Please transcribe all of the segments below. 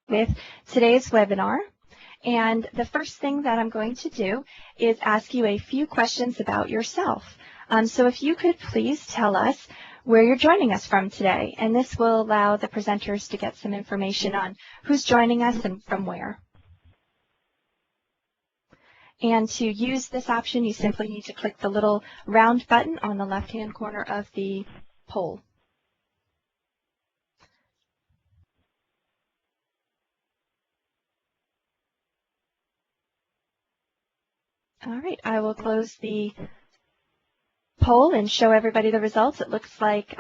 with today's webinar. And the first thing that I'm going to do is ask you a few questions about yourself. So if you could please tell us where you're joining us from today, and this will allow the presenters to get some information on who's joining us and from where. And to use this option, you simply need to click the little round button on the left-hand corner of the poll. All right, I will close the poll and show everybody the results. It looks like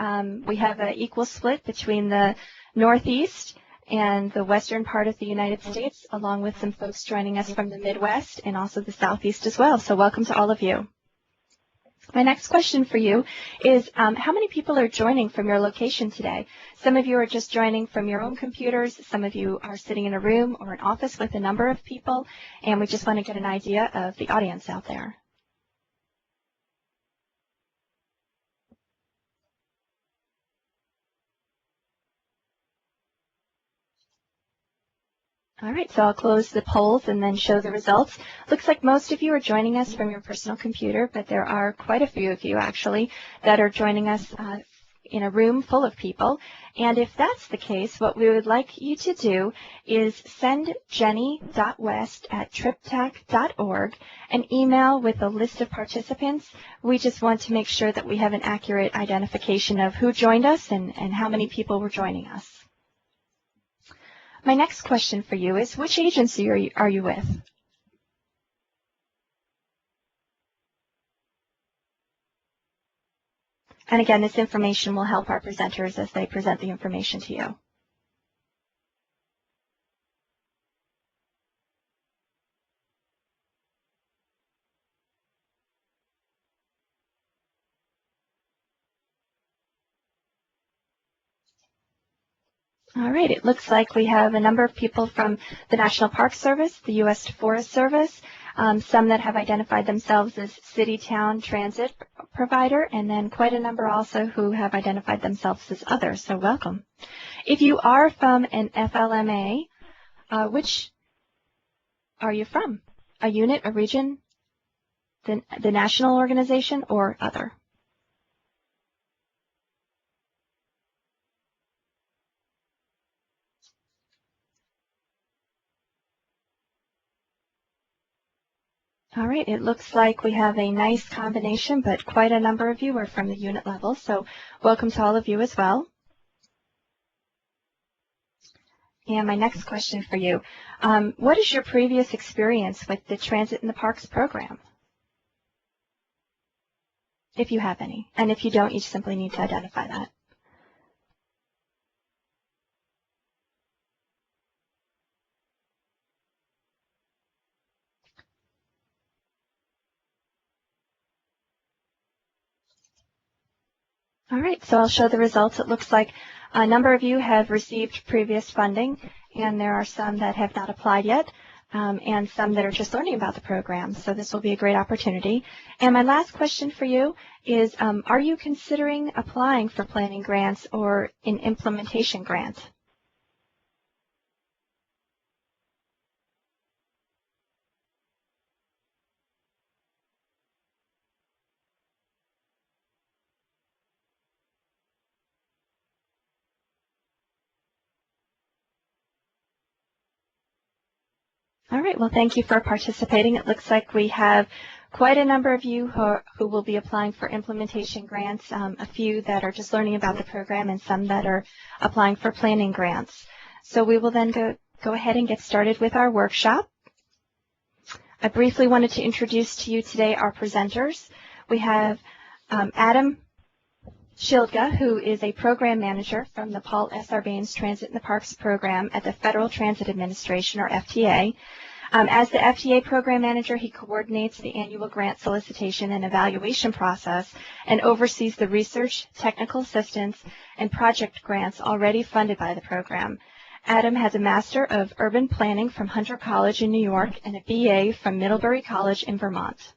we have an equal split between the Northeast and the western part of the United States, along with some folks joining us from the Midwest and also the Southeast as well. So welcome to all of you. My next question for you is how many people are joining from your location today? Some of you are just joining from your own computers. Some of you are sitting in a room or an office with a number of people, and we just want to get an idea of the audience out there. All right, so I'll close the polls and then show the results. Looks like most of you are joining us from your personal computer, but there are quite a few of you actually that are joining us in a room full of people. And if that's the case, what we would like you to do is send jenny.west@triptech.org an email with a list of participants. We just want to make sure that we have an accurate identification of who joined us and how many people were joining us. My next question for you is, which agency are you with? And again, this information will help our presenters as they present the information to you. All right, it looks like we have a number of people from the National Park Service, the U.S. Forest Service, some that have identified themselves as city-town transit provider, and then quite a number also who have identified themselves as others, so welcome. If you are from an FLMA, which are you from? A unit, a region, the national organization, or other? All right, it looks like we have a nice combination, but quite a number of you are from the unit level, so welcome to all of you as well. And my next question for you, what is your previous experience with the Transit in the Parks program? If you have any, and if you don't, you simply need to identify that. All right, so I'll show the results. It looks like a number of you have received previous funding, and there are some that have not applied yet, and some that are just learning about the program. So this will be a great opportunity. And my last question for you is, are you considering applying for planning grants or an implementation grant? All right, well, thank you for participating. It looks like we have quite a number of you who will be applying for implementation grants, a few that are just learning about the program and some that are applying for planning grants. So we will then go ahead and get started with our workshop. I briefly wanted to introduce to you today our presenters. We have Adam Schildga, who is a program manager from the Paul S. Arbanes Transit in the Parks program at the Federal Transit Administration, or FTA. As the FTA program manager, he coordinates the annual grant solicitation and evaluation process and oversees the research, technical assistance, and project grants already funded by the program. Adam has a Master of Urban Planning from Hunter College in New York and a BA from Middlebury College in Vermont.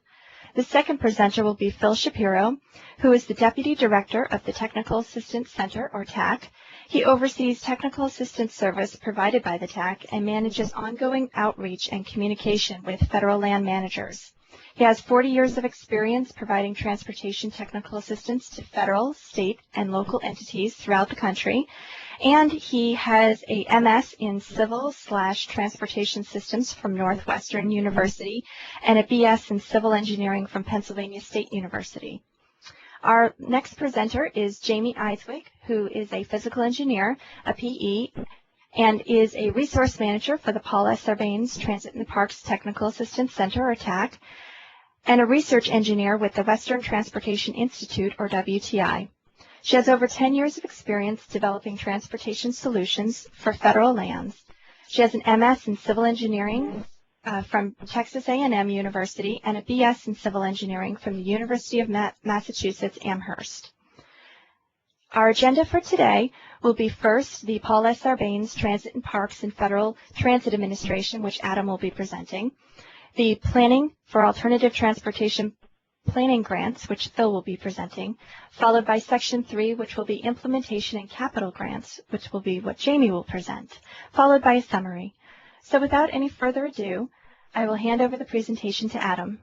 The second presenter will be Phil Shapiro, who is the Deputy Director of the Technical Assistance Center, or TAC. He oversees technical assistance service provided by the TAC and manages ongoing outreach and communication with federal land managers. He has 40 years of experience providing transportation technical assistance to federal, state, and local entities throughout the country, and he has a MS in Civil/Transportation Systems from Northwestern University and a BS in Civil Engineering from Pennsylvania State University. Our next presenter is Jamie Eiswig, who is a physical engineer, a PE, and is a resource manager for the Paul S. Sarbanes Transit and Parks Technical Assistance Center, or TAC, and a research engineer with the Western Transportation Institute, or WTI. She has over 10 years of experience developing transportation solutions for federal lands. She has an MS in Civil Engineering from Texas A&M University and a BS in Civil Engineering from the University of Massachusetts Amherst. Our agenda for today will be first the Paul S. Sarbanes Transit and Parks and Federal Transit Administration, which Adam will be presenting, the Planning for Alternative Transportation Planning Grants, which Phil will be presenting, followed by Section 3, which will be Implementation and Capital Grants, which will be what Jamie will present, followed by a summary. So without any further ado, I will hand over the presentation to Adam.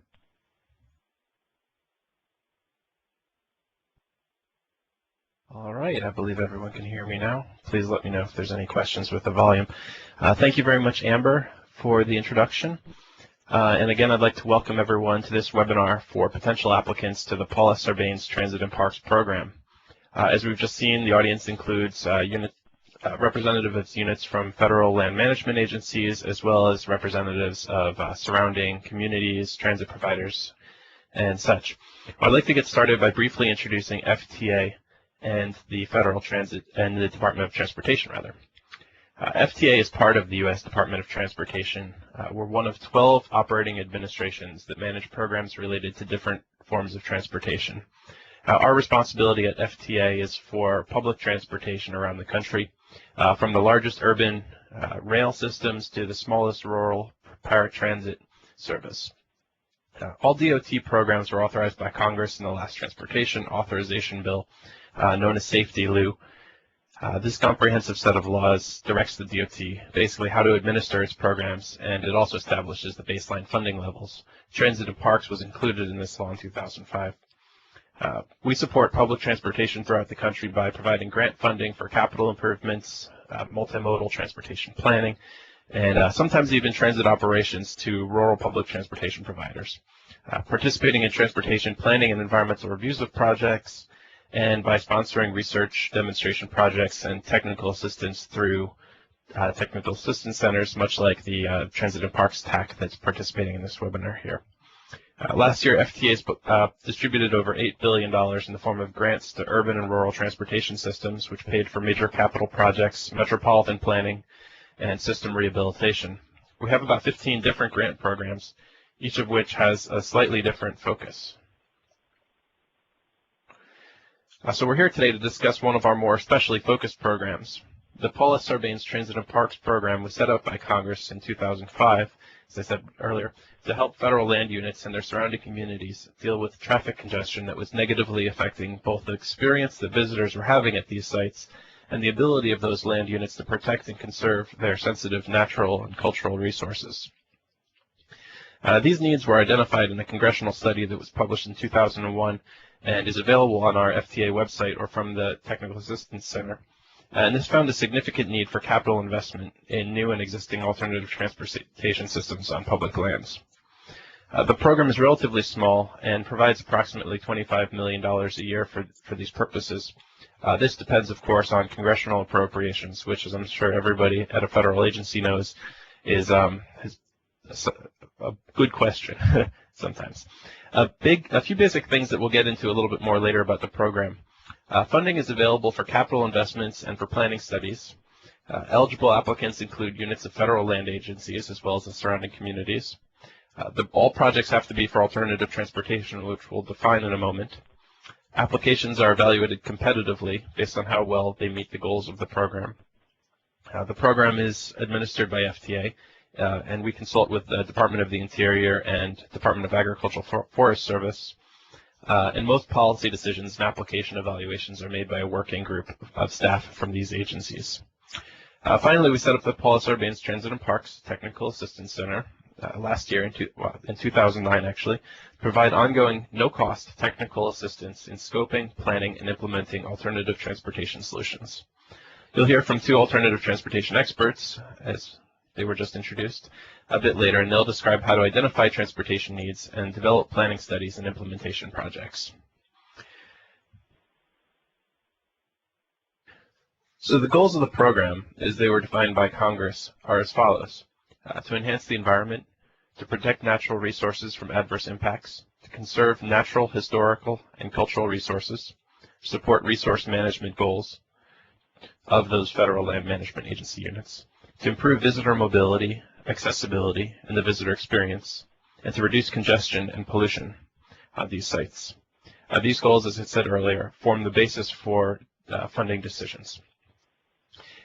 All right, I believe everyone can hear me now. Please let me know if there's any questions with the volume. Thank you very much, Amber, for the introduction. And again, I'd like to welcome everyone to this webinar for potential applicants to the Paul S. Sarbanes Transit and Parks program. As we've just seen, the audience includes representatives units from federal land management agencies, as well as representatives of surrounding communities, transit providers, and such. I'd like to get started by briefly introducing FTA and the Federal Transit and the Department of Transportation, rather. FTA is part of the U.S. Department of Transportation. We're one of 12 operating administrations that manage programs related to different forms of transportation. Our responsibility at FTA is for public transportation around the country, from the largest urban rail systems to the smallest rural paratransit service. All DOT programs were authorized by Congress in the last Transportation Authorization Bill, known as Safety Lou. This comprehensive set of laws directs the DOT basically how to administer its programs, and it also establishes the baseline funding levels. Transit and Parks was included in this law in 2005. We support public transportation throughout the country by providing grant funding for capital improvements, multimodal transportation planning, and sometimes even transit operations to rural public transportation providers. Participating in transportation planning and environmental reviews of projects, and by sponsoring research, demonstration projects, and technical assistance through technical assistance centers, much like the Transit and Parks TAC that's participating in this webinar here. Last year, FTA distributed over $8 billion in the form of grants to urban and rural transportation systems, which paid for major capital projects, metropolitan planning, and system rehabilitation. We have about 15 different grant programs, each of which has a slightly different focus. So we're here today to discuss one of our more especially focused programs. The Paul S. Sarbanes Transit and Parks program was set up by Congress in 2005, as I said earlier, to help federal land units and their surrounding communities deal with traffic congestion that was negatively affecting both the experience that visitors were having at these sites and the ability of those land units to protect and conserve their sensitive natural and cultural resources. These needs were identified in a congressional study that was published in 2001 and is available on our FTA website or from the Technical Assistance Center. And this found a significant need for capital investment in new and existing alternative transportation systems on public lands. The program is relatively small and provides approximately $25 million a year for these purposes. This depends, of course, on congressional appropriations, which, as I'm sure everybody at a federal agency knows, is a good question sometimes. A few basic things that we'll get into a little bit more later about the program. Funding is available for capital investments and for planning studies. Eligible applicants include units of federal land agencies as well as the surrounding communities. All projects have to be for alternative transportation, which we'll define in a moment. Applications are evaluated competitively based on how well they meet the goals of the program. The program is administered by FTA, and we consult with the Department of the Interior and Department of Agricultural Forest Service. And most policy decisions and application evaluations are made by a working group of staff from these agencies. Finally, we set up the Paula Sarbanes Transit and Parks Technical Assistance Center last year, in 2009 actually, to provide ongoing no-cost technical assistance in scoping, planning, and implementing alternative transportation solutions. You'll hear from two alternative transportation experts, as they were just introduced, a bit later, and they'll describe how to identify transportation needs and develop planning studies and implementation projects. So the goals of the program, as they were defined by Congress, are as follows: to enhance the environment, to protect natural resources from adverse impacts, to conserve natural, historical, and cultural resources, support resource management goals of those federal land management agency units, to improve visitor mobility, accessibility, and the visitor experience, and to reduce congestion and pollution on these sites. These goals, as I said earlier, form the basis for funding decisions.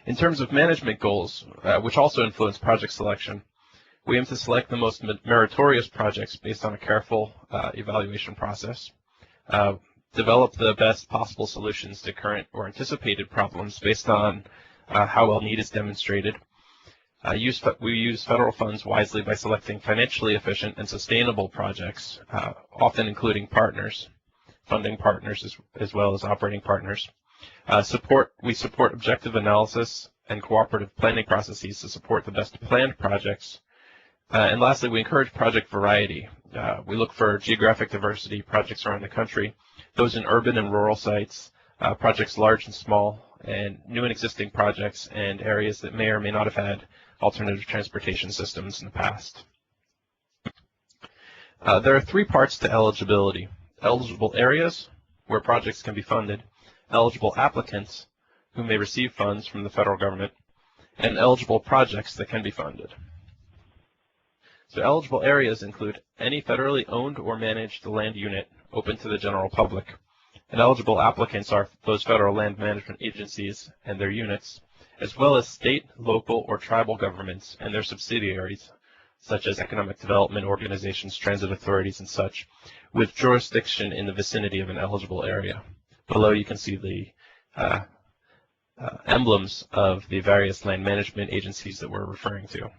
In terms of management goals, which also influence project selection, we aim to select the most meritorious projects based on a careful evaluation process, develop the best possible solutions to current or anticipated problems based on how well need is demonstrated. We use federal funds wisely by selecting financially efficient and sustainable projects, often including partners, funding partners as well as operating partners. We support objective analysis and cooperative planning processes to support the best planned projects. And lastly, we encourage project variety. We look for geographic diversity projects around the country, those in urban and rural sites, projects large and small, and new and existing projects, and areas that may or may not have had alternative transportation systems in the past. There are three parts to eligibility: eligible areas, where projects can be funded; eligible applicants, who may receive funds from the federal government; and eligible projects that can be funded. So eligible areas include any federally owned or managed land unit open to the general public. And eligible applicants are those federal land management agencies and their units, as well as state, local, or tribal governments and their subsidiaries, such as economic development organizations, transit authorities, and such, with jurisdiction in the vicinity of an eligible area. Below you can see the emblems of the various land management agencies that we're referring to.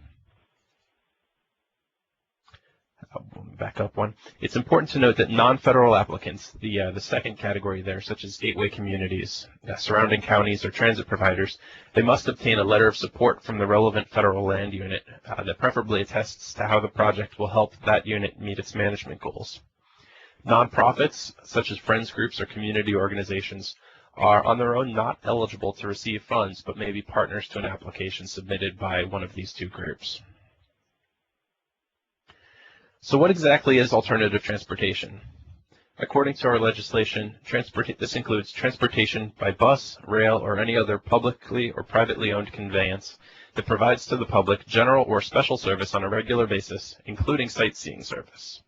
Back up one. It's important to note that non-federal applicants, the second category there, such as gateway communities, surrounding counties, or transit providers, they must obtain a letter of support from the relevant federal land unit that preferably attests to how the project will help that unit meet its management goals. Nonprofits, such as friends groups or community organizations, are on their own not eligible to receive funds, but may be partners to an application submitted by one of these two groups. So what exactly is alternative transportation? According to our legislation, this includes transportation by bus, rail, or any other publicly or privately owned conveyance that provides to the public general or special service on a regular basis, including sightseeing service.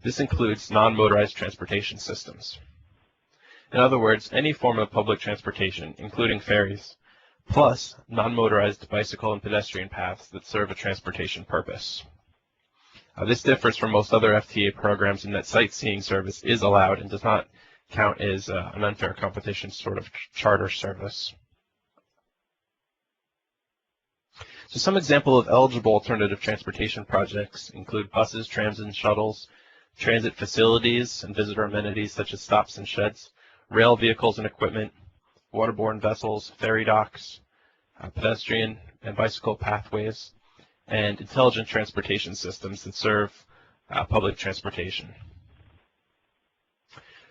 This includes non-motorized transportation systems. In other words, any form of public transportation, including ferries, plus non-motorized bicycle and pedestrian paths that serve a transportation purpose. This differs from most other FTA programs in that sightseeing service is allowed and does not count as an unfair competition sort of charter service. So some example of eligible alternative transportation projects include buses, trams, and shuttles, transit facilities and visitor amenities such as stops and sheds, rail vehicles and equipment, waterborne vessels, ferry docks, pedestrian and bicycle pathways, and intelligent transportation systems that serve public transportation.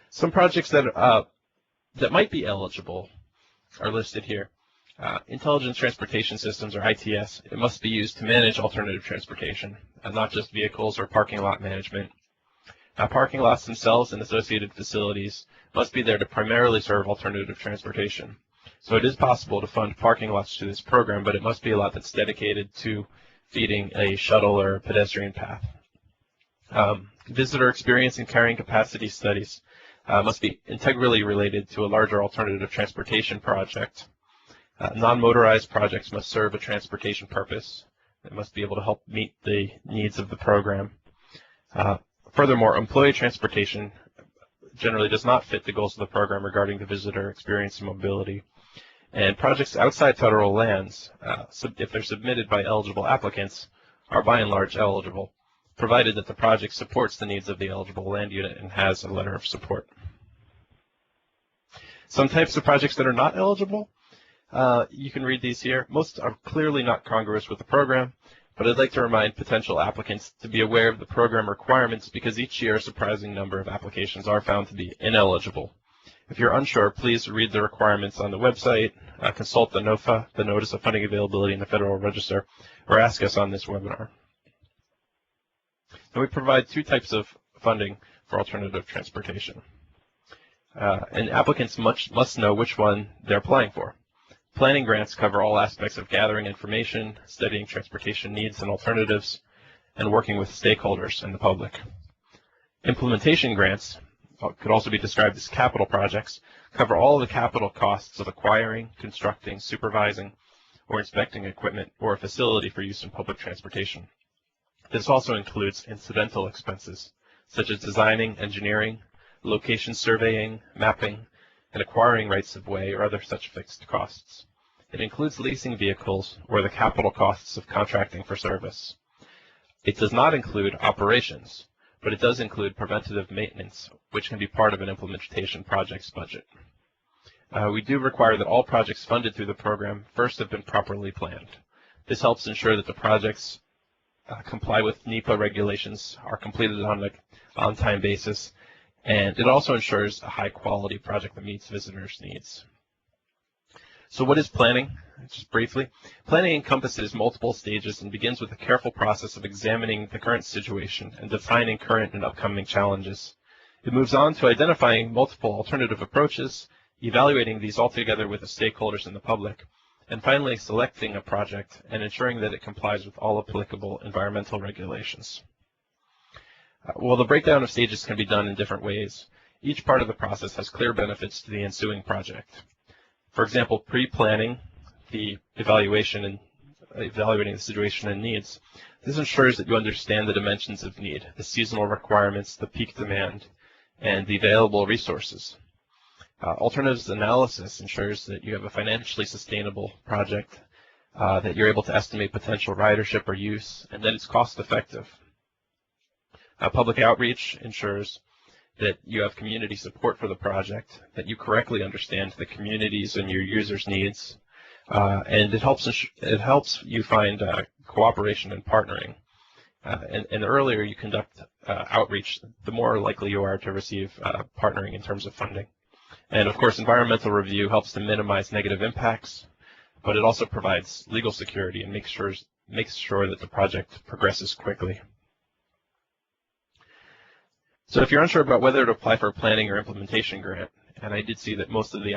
Some projects that might be eligible are listed here. Intelligent transportation systems, or ITS, it must be used to manage alternative transportation, not just vehicles or parking lot management. Parking lots themselves and associated facilities must be there to primarily serve alternative transportation. So it is possible to fund parking lots through this program, but it must be a lot that's dedicated to feeding a shuttle or a pedestrian path. Visitor experience and carrying capacity studies must be integrally related to a larger alternative transportation project. Non-motorized projects must serve a transportation purpose. They must be able to help meet the needs of the program. Furthermore, employee transportation generally does not fit the goals of the program regarding the visitor experience and mobility. And projects outside federal lands, if they're submitted by eligible applicants, are by and large eligible, provided that the project supports the needs of the eligible land unit and has a letter of support. Some types of projects that are not eligible, you can read these here. Most are clearly not congruous with the program, but I'd like to remind potential applicants to be aware of the program requirements because each year a surprising number of applications are found to be ineligible. If you're unsure, please read the requirements on the website, consult the NOFA, the Notice of Funding Availability in the Federal Register, or ask us on this webinar. And we provide two types of funding for alternative transportation. And applicants must know which one they're applying for. Planning grants cover all aspects of gathering information, studying transportation needs and alternatives, and working with stakeholders and the public. Implementation grants, could also be described as capital projects, cover all the capital costs of acquiring, constructing, supervising, or inspecting equipment or a facility for use in public transportation. This also includes incidental expenses, such as designing, engineering, location surveying, mapping, and acquiring rights of way or other such fixed costs. It includes leasing vehicles or the capital costs of contracting for service. It does not include operations, but it does include preventative maintenance, which can be part of an implementation project's budget. We do require that all projects funded through the program first have been properly planned. This helps ensure that the projects comply with NEPA regulations, are completed on an on-time basis, and it also ensures a high-quality project that meets visitors' needs. So what is planning? Just briefly, planning encompasses multiple stages and begins with a careful process of examining the current situation and defining current and upcoming challenges. It moves on to identifying multiple alternative approaches, evaluating these all together with the stakeholders and the public, and finally selecting a project and ensuring that it complies with all applicable environmental regulations. While the breakdown of stages can be done in different ways, each part of the process has clear benefits to the ensuing project. For example, pre-planning the evaluation and evaluating the situation and needs. This ensures that you understand the dimensions of need, the seasonal requirements, the peak demand, and the available resources. Alternatives analysis ensures that you have a financially sustainable project, that you're able to estimate potential ridership or use, and that it's cost effective. Public outreach ensures that you have community support for the project, that you correctly understand the communities and your users' needs, and it helps you find cooperation and partnering. And the earlier you conduct outreach, the more likely you are to receive partnering in terms of funding. And of course, environmental review helps to minimize negative impacts, but it also provides legal security and makes sure that the project progresses quickly. So if you're unsure about whether to apply for a planning or implementation grant, and I did see that most of the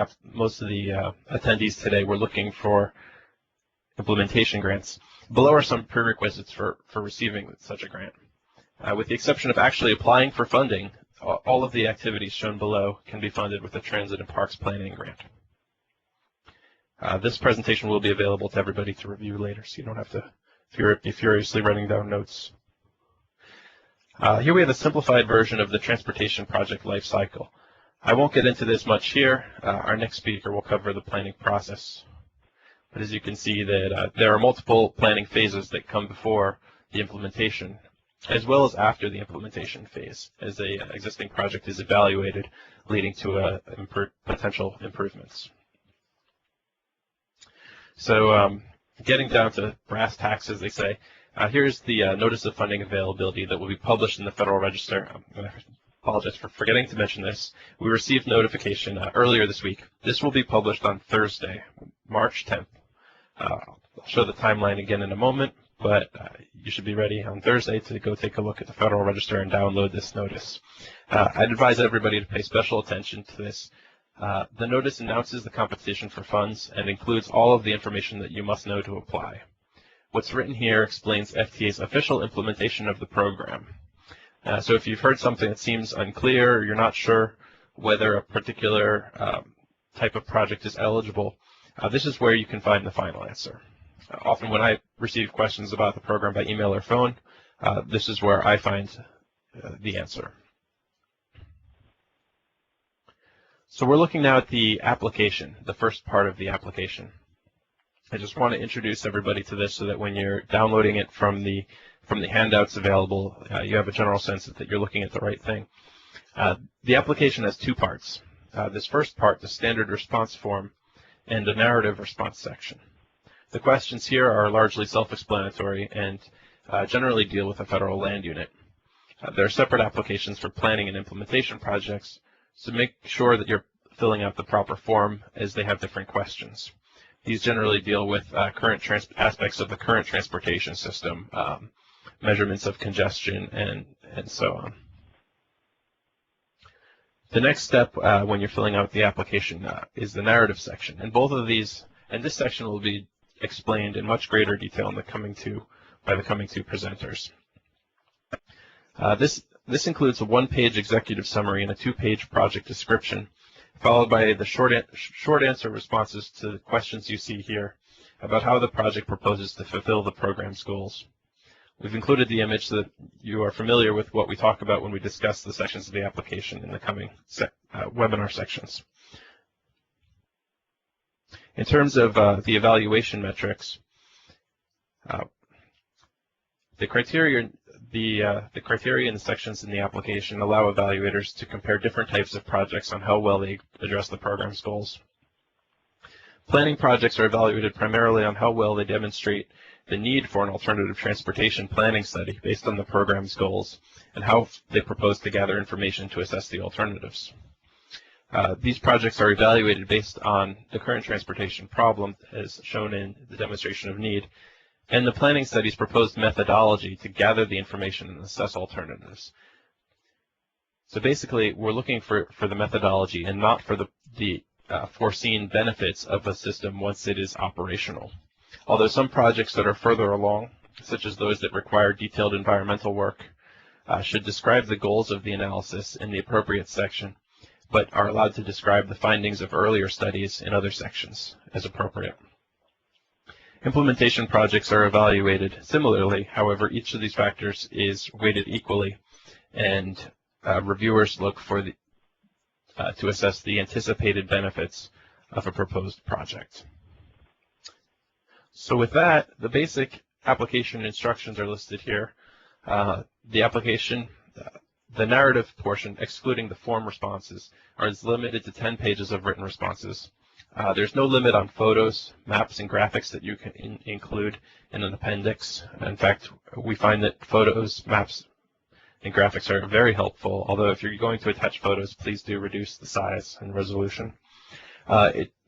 attendees today were looking for implementation grants, below are some prerequisites for receiving such a grant. With the exception of actually applying for funding, all of the activities shown below can be funded with a Transit and Parks Planning grant. This presentation will be available to everybody to review later, so you don't have to be furiously writing down notes. Here we have a simplified version of the transportation project life cycle. I won't get into this much here. Our next speaker will cover the planning process. But as you can see, that there are multiple planning phases that come before the implementation, as well as after the implementation phase, as the existing project is evaluated, leading to potential improvements. So getting down to brass tacks, as they say, here's the Notice of Funding Availability that will be published in the Federal Register. I'm going to apologize for forgetting to mention this. We received notification earlier this week. This will be published on Thursday, March 10th. I'll show the timeline again in a moment, but you should be ready on Thursday to go take a look at the Federal Register and download this notice. I'd advise everybody to pay special attention to this. The notice announces the competition for funds and includes all of the information that you must know to apply. What's written here explains FTA's official implementation of the program. So if you've heard something that seems unclear, or you're not sure whether a particular type of project is eligible, this is where you can find the final answer. Often when I receive questions about the program by email or phone, this is where I find the answer. So we're looking now at the application, the first part of the application. I just want to introduce everybody to this so that when you're downloading it from the handouts available, you have a general sense that you're looking at the right thing. The application has two parts. This first part, the standard response form, and a narrative response section. The questions here are largely self-explanatory and generally deal with a federal land unit. There are separate applications for planning and implementation projects, so make sure that you're filling out the proper form as they have different questions. These generally deal with current aspects of the current transportation system, measurements of congestion, and so on. The next step when you're filling out the application is the narrative section, and both of these, and this section will be explained in much greater detail by the coming two presenters. This includes a one-page executive summary and a two-page project description, followed by the short answer responses to the questions you see here about how the project proposes to fulfill the program's goals. We've included the image so that you are familiar with what we talk about when we discuss the sections of the application in the coming webinar sections. In terms of the evaluation metrics, the criteria in the sections in the application allow evaluators to compare different types of projects on how well they address the program's goals. Planning projects are evaluated primarily on how well they demonstrate the need for an alternative transportation planning study based on the program's goals and how they propose to gather information to assess the alternatives. These projects are evaluated based on the current transportation problem as shown in the demonstration of need, and the planning study's proposed methodology to gather the information and assess alternatives. So basically, we're looking for the methodology and not for the foreseen benefits of a system once it is operational. Although some projects that are further along, such as those that require detailed environmental work, should describe the goals of the analysis in the appropriate section, but are allowed to describe the findings of earlier studies in other sections as appropriate. Implementation projects are evaluated similarly. However, each of these factors is weighted equally, and reviewers look for to assess the anticipated benefits of a proposed project. So with that, the basic application instructions are listed here. The application, the narrative portion, excluding the form responses, is limited to 10 pages of written responses. There's no limit on photos, maps, and graphics that you can include in an appendix. In fact, we find that photos, maps, and graphics are very helpful, although if you're going to attach photos, please do reduce the size and resolution.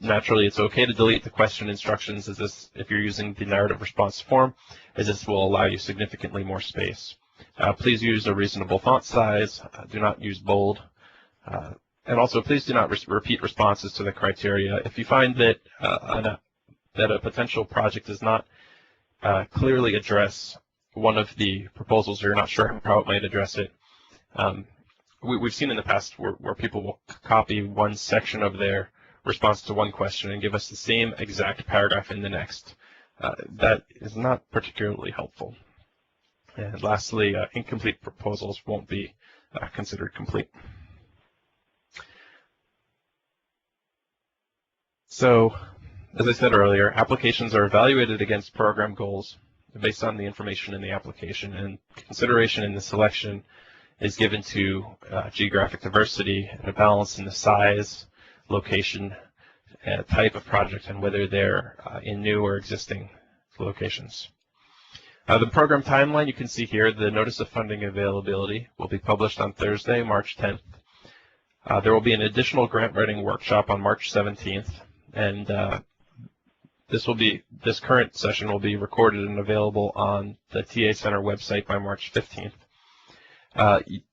Naturally, it's okay to delete the question instructions if you're using the narrative response form, as this will allow you significantly more space. Please use a reasonable font size. Do not use bold. And also, please do not repeat responses to the criteria. If you find that a potential project does not clearly address one of the proposals, or you're not sure how it might address it, we've seen in the past where people will copy one section of their response to one question and give us the same exact paragraph in the next. That is not particularly helpful. And lastly, incomplete proposals won't be considered complete. So, as I said earlier, applications are evaluated against program goals based on the information in the application, and consideration in the selection is given to geographic diversity and a balance in the size, location, type of project, and whether they're in new or existing locations. The program timeline, you can see here, the Notice of Funding Availability will be published on Thursday, March 10th. There will be an additional grant writing workshop on March 17th, and this current session will be recorded and available on the TA Center website by March 15th.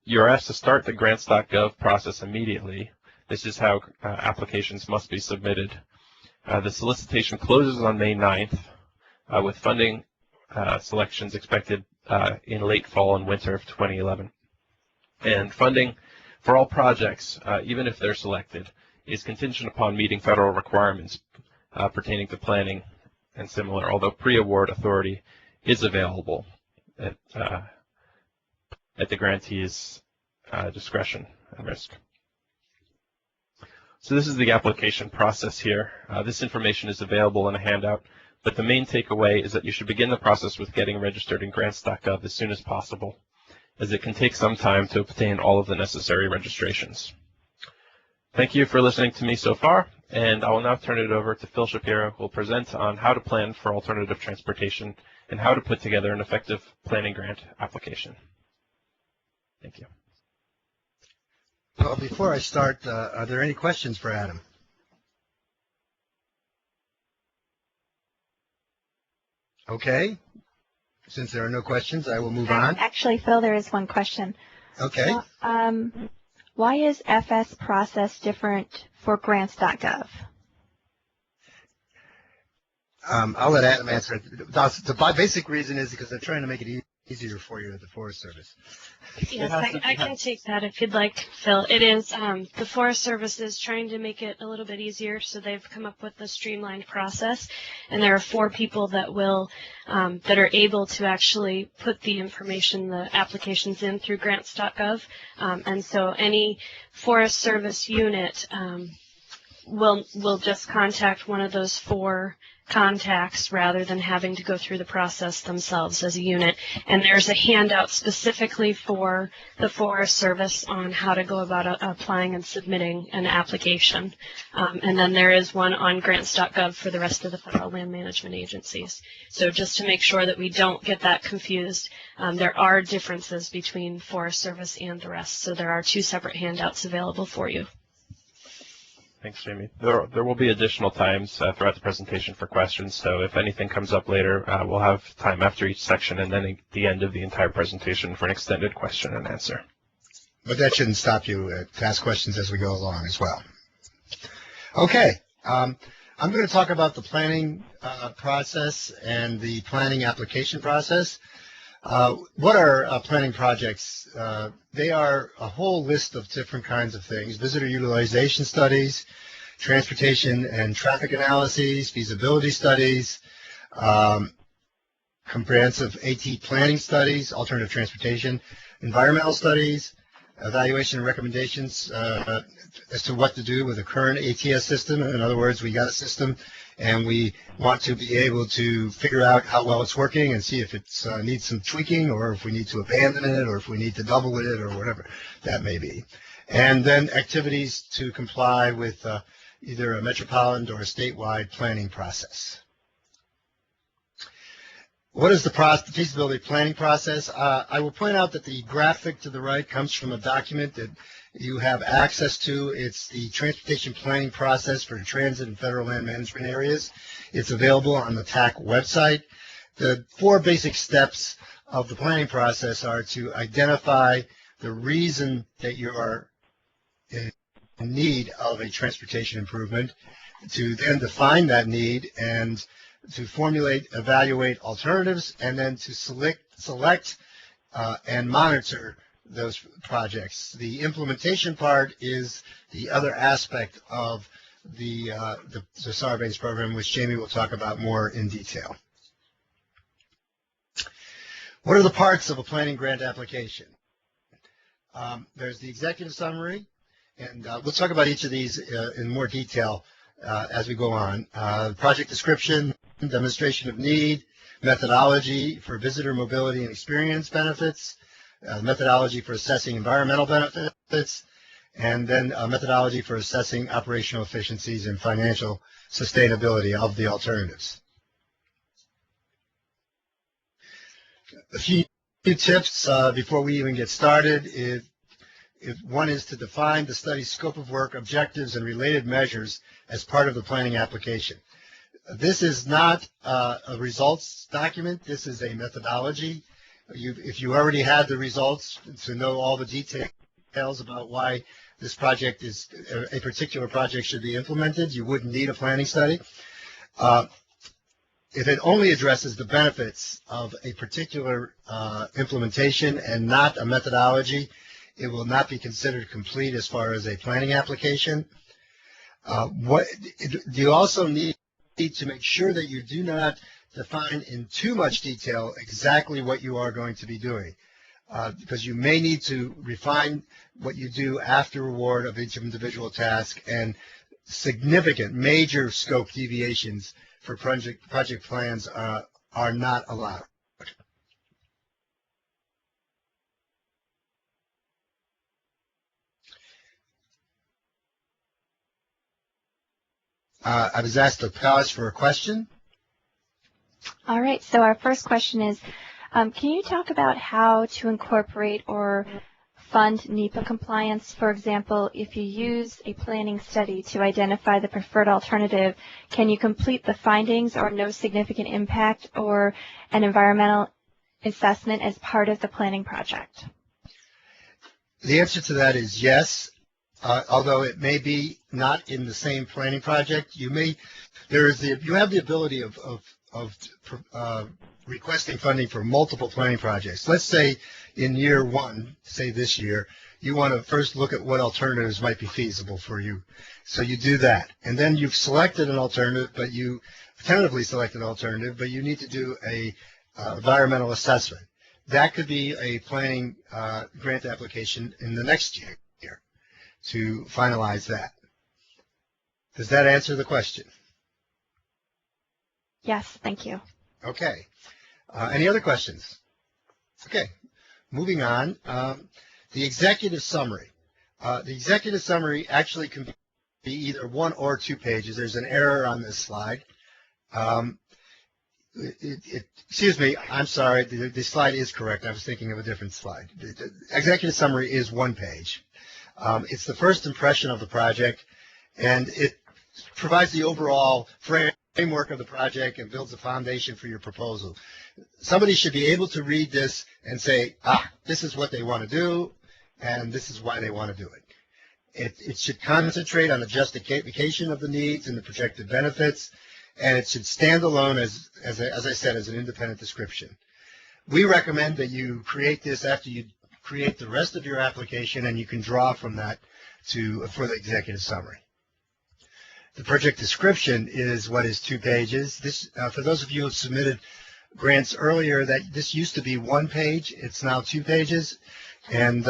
You're asked to start the grants.gov process immediately. This is how applications must be submitted. The solicitation closes on May 9th with funding selections expected in late fall and winter of 2011. And funding for all projects, even if they're selected, is contingent upon meeting federal requirements pertaining to planning and similar, although pre-award authority is available at the grantee's discretion and risk. So this is the application process here. This information is available in a handout, but the main takeaway is that you should begin the process with getting registered in grants.gov as soon as possible, as it can take some time to obtain all of the necessary registrations. Thank you for listening to me so far, and I will now turn it over to Phil Shapiro, who will present on how to plan for alternative transportation and how to put together an effective planning grant application. Thank you. Well, before I start, are there any questions for Adam? Okay. Since there are no questions, I will move on. Actually, Phil, there is one question. Okay. Why is FS process different for grants.gov? I'll let Adam answer it. The basic reason is because they're trying to make it easier for you at the Forest Service. Yes, I can take that if you'd like, Phil. It is the Forest Service is trying to make it a little bit easier, so they've come up with a streamlined process, and there are 4 people that will that are able to actually put the information, the applications in through grants.gov, and so any Forest Service unit will just contact one of those 4 contacts rather than having to go through the process themselves as a unit. And there's a handout specifically for the Forest Service on how to go about applying and submitting an application. And then there is one on grants.gov for the rest of the federal land management agencies. So just to make sure that we don't get that confused, there are differences between Forest Service and the rest. So there are 2 separate handouts available for you. Thanks, Jamie. There will be additional times throughout the presentation for questions, so if anything comes up later, we'll have time after each section and then at the end of the entire presentation for an extended question and answer. But that shouldn't stop you to ask questions as we go along as well. Okay. I'm going to talk about the planning process and the planning application process. What are planning projects? They are a whole list of different kinds of things: visitor utilization studies, transportation and traffic analyses, feasibility studies, comprehensive AT planning studies, alternative transportation, environmental studies, evaluation and recommendations as to what to do with the current ATS system. In other words, we got a system and we want to be able to figure out how well it's working and see if it needs some tweaking, or if we need to abandon it, or if we need to double it, or whatever that may be. And then activities to comply with either a metropolitan or a statewide planning process. What is the feasibility planning process? I will point out that the graphic to the right comes from a document that you have access to. It's the Transportation Planning Process for Transit and Federal Land Management Areas. It's available on the TAC website. The 4 basic steps of the planning process are to identify the reason that you are in need of a transportation improvement, to then define that need, and to formulate, evaluate alternatives, and then to select and monitor those projects. The implementation part is the other aspect of the Sarbanes program, which Jamie will talk about more in detail. What are the parts of a planning grant application? There's the executive summary, and we'll talk about each of these in more detail as we go on. Project description, demonstration of need, methodology for visitor mobility and experience benefits, methodology for assessing environmental benefits, and then a methodology for assessing operational efficiencies and financial sustainability of the alternatives. A few tips before we even get started. One is to define the study's scope of work, objectives, and related measures as part of the planning application. This is not a results document. This is a methodology. If you already had the results to know all the details about why this project is a particular project should be implemented, you wouldn't need a planning study. If it only addresses the benefits of a particular implementation and not a methodology, it will not be considered complete as far as a planning application. You also need to make sure that you do not define in too much detail exactly what you are going to be doing. because you may need to refine what you do after award of each individual task, and significant major scope deviations for project plans are not allowed. I was asked to pause for a question. All right, so our first question is, can you talk about how to incorporate or fund NEPA compliance? For example, if you use a planning study to identify the preferred alternative, can you complete the findings or no significant impact or an environmental assessment as part of the planning project? The answer to that is yes. Although it may be not in the same planning project, you have the ability of requesting funding for multiple planning projects. Let's say in year one, say this year, you want to first look at what alternatives might be feasible for you. So you do that. And then you've selected an alternative, but you tentatively selected an alternative, but you need to do a environmental assessment. That could be a planning grant application in the next year to finalize that. Does that answer the question? Yes, thank you. Okay. Any other questions? Okay. Moving on. The executive summary. The executive summary actually can be either 1 or 2 pages. There's an error on this slide. Excuse me, I'm sorry. The slide is correct. I was thinking of a different slide. The executive summary is 1 page. It's the first impression of the project, and it provides the overall framework of the project and builds a foundation for your proposal. Somebody should be able to read this and say, this is what they want to do, and this is why they want to do it. It should concentrate on the justification of the needs and the projected benefits, and it should stand alone, as I said, as an independent description. We recommend that you create this after you create the rest of your application, and you can draw from that for the executive summary. The project description is what is 2 pages. This, for those of you who have submitted grants earlier, that this used to be 1 page. It's now 2 pages, and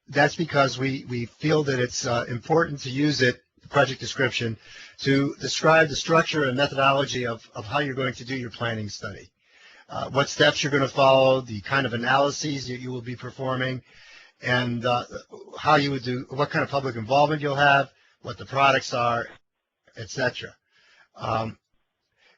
that's because we feel that it's important to use it, the project description, to describe the structure and methodology of how you're going to do your planning study. What steps you're going to follow, the kind of analyses that you will be performing, and how you would do, what kind of public involvement you'll have, what the products are, etc. In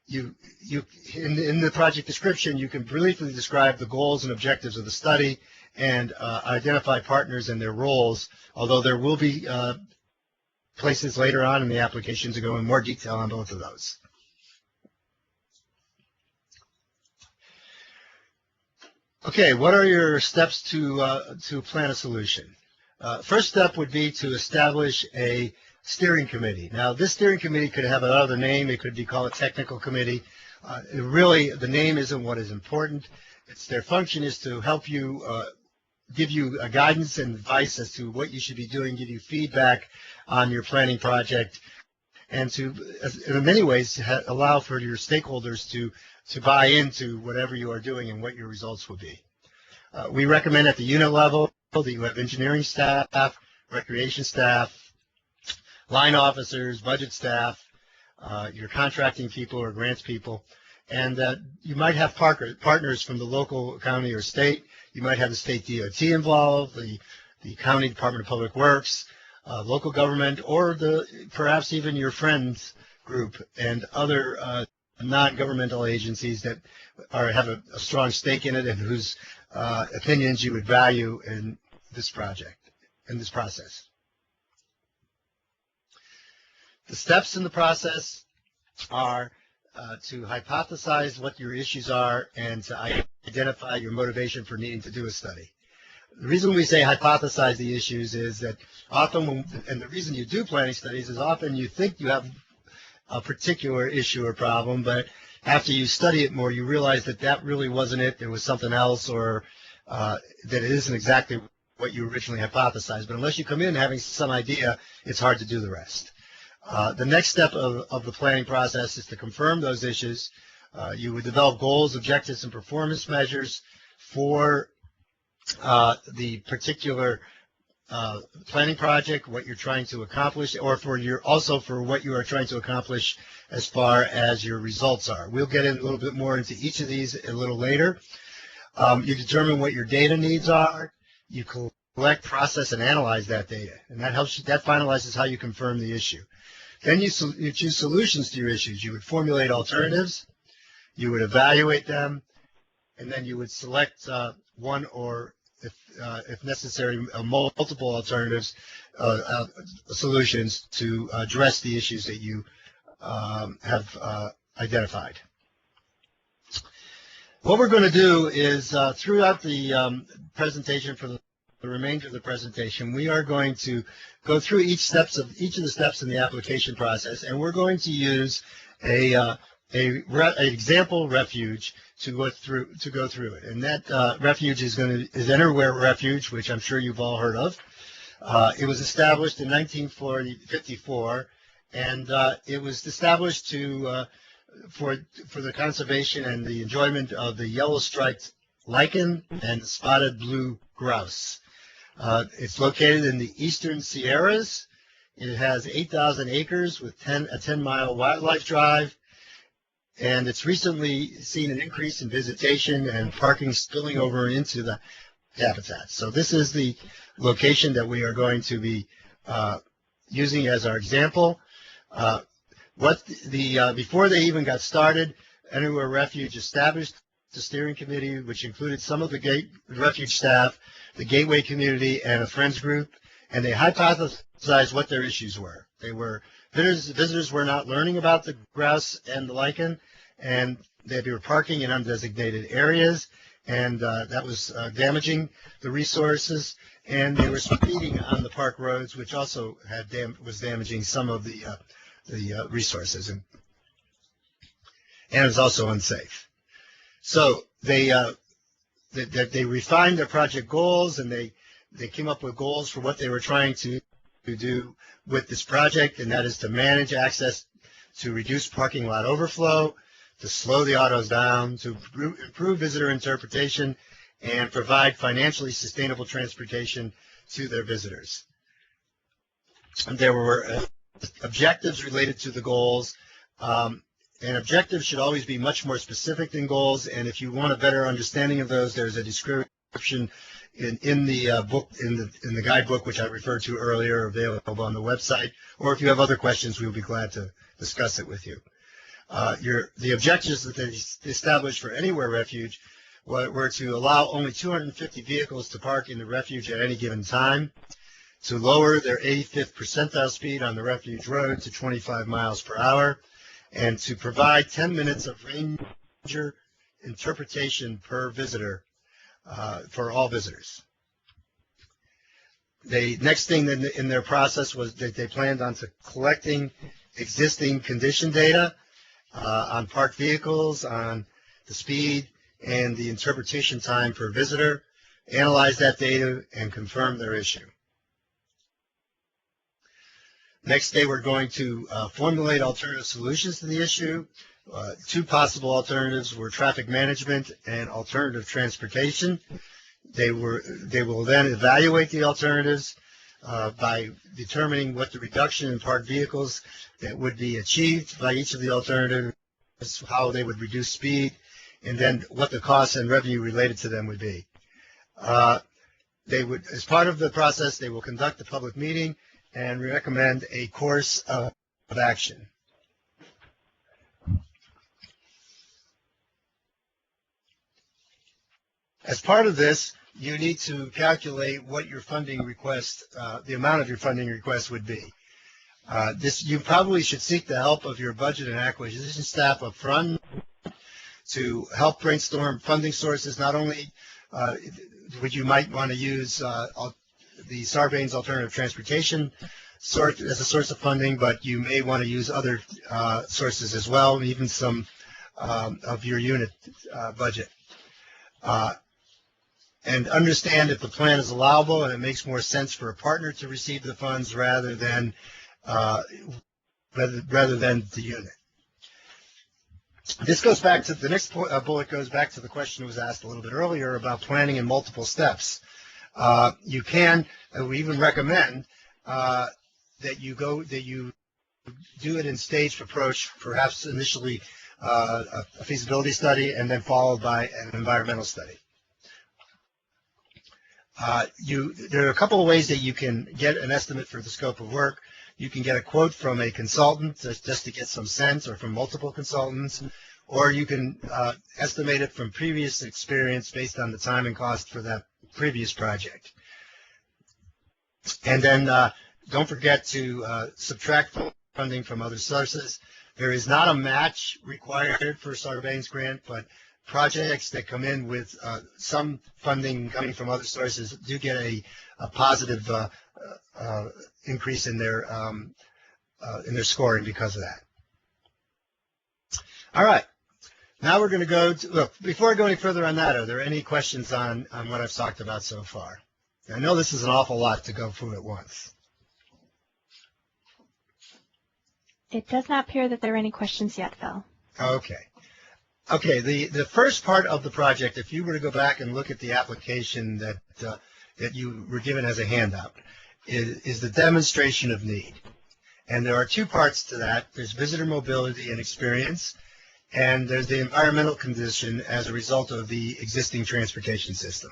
the project description, you can briefly describe the goals and objectives of the study and identify partners and their roles, although there will be places later on in the application to go in more detail on both of those. Okay, what are your steps to plan a solution? First step would be to establish a steering committee. Now, this steering committee could have another name. It could be called a technical committee. Really, the name isn't what is important. Their function is to help you, give you guidance and advice as to what you should be doing, give you feedback on your planning project, and to, in many ways, allow for your stakeholders to buy into whatever you are doing and what your results will be. We recommend at the unit level that you have engineering staff, recreation staff, line officers, budget staff, your contracting people or grants people, and that you might have partners from the local county or state. You might have the state DOT involved, the county Department of Public Works, local government, or perhaps even your friends group and other non-governmental agencies that have a strong stake in it and whose opinions you would value in this project, in this process. The steps in the process are to hypothesize what your issues are and to identify your motivation for needing to do a study. The reason we say hypothesize the issues is that often, and the reason you do planning studies is often you think you have a particular issue or problem, but after you study it more, you realize that that really wasn't it. There was something else, or that it isn't exactly what you originally hypothesized. But unless you come in having some idea, it's hard to do the rest. The next step of the planning process is to confirm those issues. You would develop goals, objectives, and performance measures for the particular planning project, what you're trying to accomplish, or also for what you are trying to accomplish as far as your results are. We'll get in a little bit more into each of these a little later. You determine what your data needs are. You collect, process, and analyze that data, and that finalizes how you confirm the issue. Then you choose solutions to your issues. You would formulate alternatives, you would evaluate them, and then you would select one or, if necessary, multiple alternatives, solutions to address the issues that you have identified. What we're going to do is throughout the presentation, for the remainder of the presentation, we are going to go through each of the steps in the application process, and we're going to use an example refuge to go through it. And that refuge is Enterware Refuge, which I'm sure you've all heard of. It was established in 1954, and it was established for the conservation and the enjoyment of the yellow-striped lichen and spotted blue grouse. It's located in the eastern Sierras. It has 8,000 acres with a 10-mile wildlife drive, and it's recently seen an increase in visitation and parking spilling over into the habitat. So this is the location that we are going to be using as our example. Before they even got started, Enterware Refuge established the steering committee, which included some of the refuge staff, the Gateway community, and a friends group, and they hypothesized what their issues were. Visitors were not learning about the grouse and the lichen, and they were parking in undesignated areas, and that was damaging the resources, and they were speeding on the park roads, which also was damaging some of the resources, and it was also unsafe. So they refined their project goals, and they came up with goals for what they were trying to do with this project, and that is to manage access, to reduce parking lot overflow, to slow the autos down, to improve visitor interpretation, and provide financially sustainable transportation to their visitors. And there were objectives related to the goals, and objectives should always be much more specific than goals, and if you want a better understanding of those, there's a description in the book, in the guidebook, which I referred to earlier, available on the website, or if you have other questions, we'll be glad to discuss it with you. The objectives that they established for Enterware Refuge were to allow only 250 vehicles to park in the refuge at any given time, to lower their 85th percentile speed on the refuge road to 25 miles per hour, and to provide 10 minutes of ranger interpretation per visitor for all visitors. The next thing in their process was that they planned on collecting existing condition data on parked vehicles, on the speed, and the interpretation time per visitor, analyze that data, and confirm their issue. Next, they were going to formulate alternative solutions to the issue. Two possible alternatives were traffic management and alternative transportation. They will then evaluate the alternatives by determining what the reduction in parked vehicles that would be achieved by each of the alternatives, how they would reduce speed, and then what the costs and revenue related to them would be. As part of the process, they will conduct a public meeting and recommend a course of action. As part of this, you need to calculate what your funding request, the amount of your funding request would be. You probably should seek the help of your budget and acquisition staff up front to help brainstorm funding sources. Not only would you might want to use the Sarbanes Alternative Transportation as a source of funding, but you may want to use other sources as well, even some of your unit budget. And understand if the plan is allowable and it makes more sense for a partner to receive the funds rather than the unit. This goes back to the next bullet goes back to the question that was asked a little bit earlier about planning in multiple steps. You can, we even recommend that you do it in staged approach, perhaps initially a feasibility study and then followed by an environmental study. There are a couple of ways that you can get an estimate for the scope of work. You can get a quote from a consultant just to get some sense, or from multiple consultants, or you can estimate it from previous experience based on the time and cost for that previous project. And then don't forget to subtract funding from other sources. There is not a match required for Sarbanes grant, but projects that come in with some funding coming from other sources do get a positive increase in their scoring because of that. All right. Now we're going to go to, look, before I go any further on that, are there any questions on what I've talked about so far? I know this is an awful lot to go through at once. It does not appear that there are any questions yet, Phil. Okay. Okay, the first part of the project, if you were to go back and look at the application that you were given as a handout, is the demonstration of need. And there are two parts to that. There's visitor mobility and experience, and there's the environmental condition as a result of the existing transportation system.